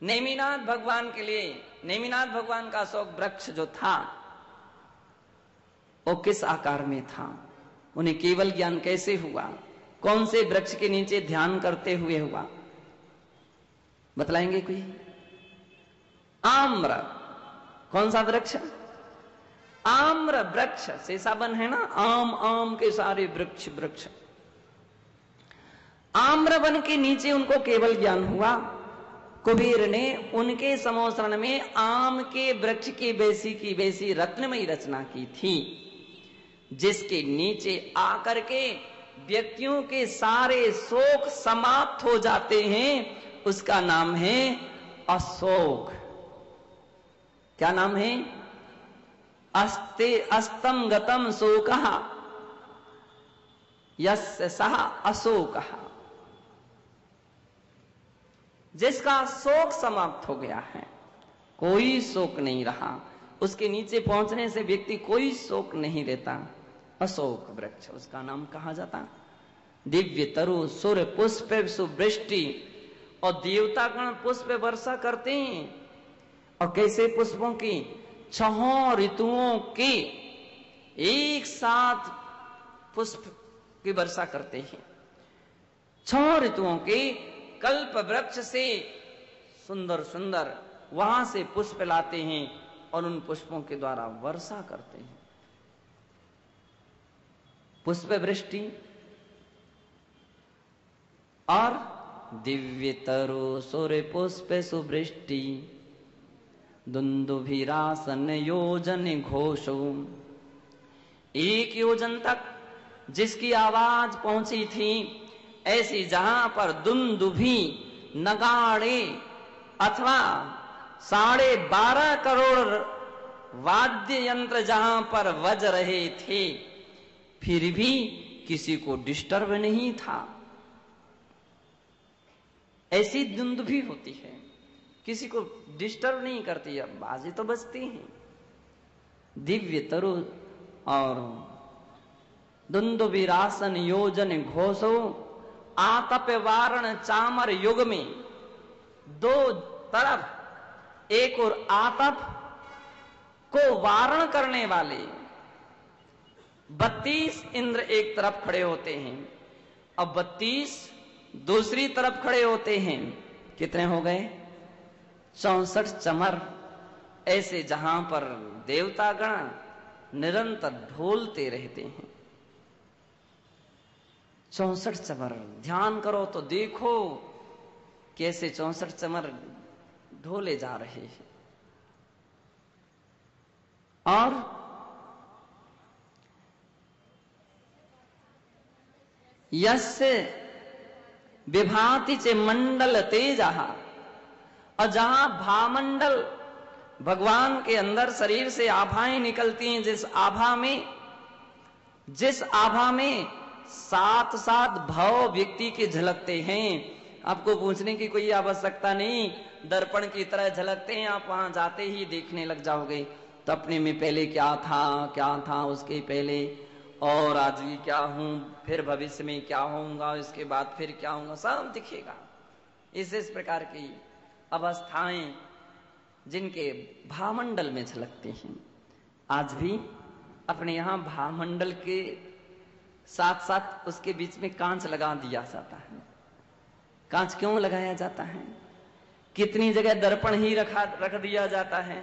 नेमिनाथ भगवान के लिए, नेमिनाथ भगवान का अशोक वृक्ष जो था वो किस आकार में था? उन्हें केवल ज्ञान कैसे हुआ? कौन से वृक्ष के नीचे ध्यान करते हुए हुआ? बतलाएंगे कोई? आम्र। कौन सा वृक्ष? आम्र वृक्ष। शेषावन है ना, आम के सारे वृक्ष। आम्र वन के नीचे उनको केवल ज्ञान हुआ। कुबेर ने उनके समोसरण में आम के वृक्ष की वैसी रत्नमयी रचना की थी, जिसके नीचे आकर के व्यक्तियों के सारे शोक समाप्त हो जाते हैं, उसका नाम है अशोक। क्या नाम है? अस्ते अस्तम गतम शोकः यस्य सः अशोकः। जिसका शोक समाप्त हो गया है, कोई शोक नहीं रहा, उसके नीचे पहुंचने से व्यक्ति कोई शोक नहीं लेता, अशोक वृक्ष उसका नाम कहा जाता। दिव्य तरु सुर पुष्प सुवृष्टि, और देवतागण पुष्प वर्षा करते हैं। और कैसे पुष्पों की? 6 ऋतुओं के एक साथ पुष्प की वर्षा करते हैं। 6 ऋतुओं के कल्प वृक्ष से सुंदर सुंदर वहां से पुष्प लाते हैं और उन पुष्पों के द्वारा वर्षा करते हैं। पुष्प वृष्टि। और दिव्य तरु सुर पुष्प सुवृष्टि दुंदुभिरासन योजन घोषो। 1 योजन तक जिसकी आवाज पहुंची थी, ऐसी जहां पर दुंदुभी नगाड़े अथवा 12.5 करोड़ वाद्य यंत्र जहां पर बज रहे थे, फिर भी किसी को डिस्टर्ब नहीं था। ऐसी दुंदुभी होती है, किसी को डिस्टर्ब नहीं करती, अब बाजी तो बजती हैं। दिव्य तरु और दुंदुभिरासन योजन घोषो आतप वारण चामर युग में। 2 तरफ एक और आतप को वारण करने वाले 32 इंद्र एक तरफ खड़े होते हैं, अब 32 दूसरी तरफ खड़े होते हैं। कितने हो गए? 64 चमर, ऐसे जहां पर देवतागण निरंतर ढोलते रहते हैं। 64 चमर, ध्यान करो तो देखो कैसे 64 चमर ढोले जा रहे हैं। और यस्य विभाति च मंडल तेजः, और जहां भामंडल भगवान के अंदर शरीर से आभाएं निकलती हैं, जिस आभा में 7 भाव व्यक्ति के झलकते हैं। आपको पूछने की कोई आवश्यकता नहीं, दर्पण की तरह झलकते हैं। आप वहां जाते ही देखने लग जाओगे तो अपने में पहले क्या था उसके पहले, और आज भी क्या हूं, फिर भविष्य में क्या होऊंगा, इसके बाद फिर क्या होऊंगा, सब दिखेगा। इस प्रकार की अवस्थाएं जिनके भामंडल में झलकती हैं। आज भी अपने यहां भामंडल के साथ साथ उसके बीच में कांच लगा दिया जाता है। कांच क्यों लगाया जाता है? कितनी जगह दर्पण ही रख दिया जाता है।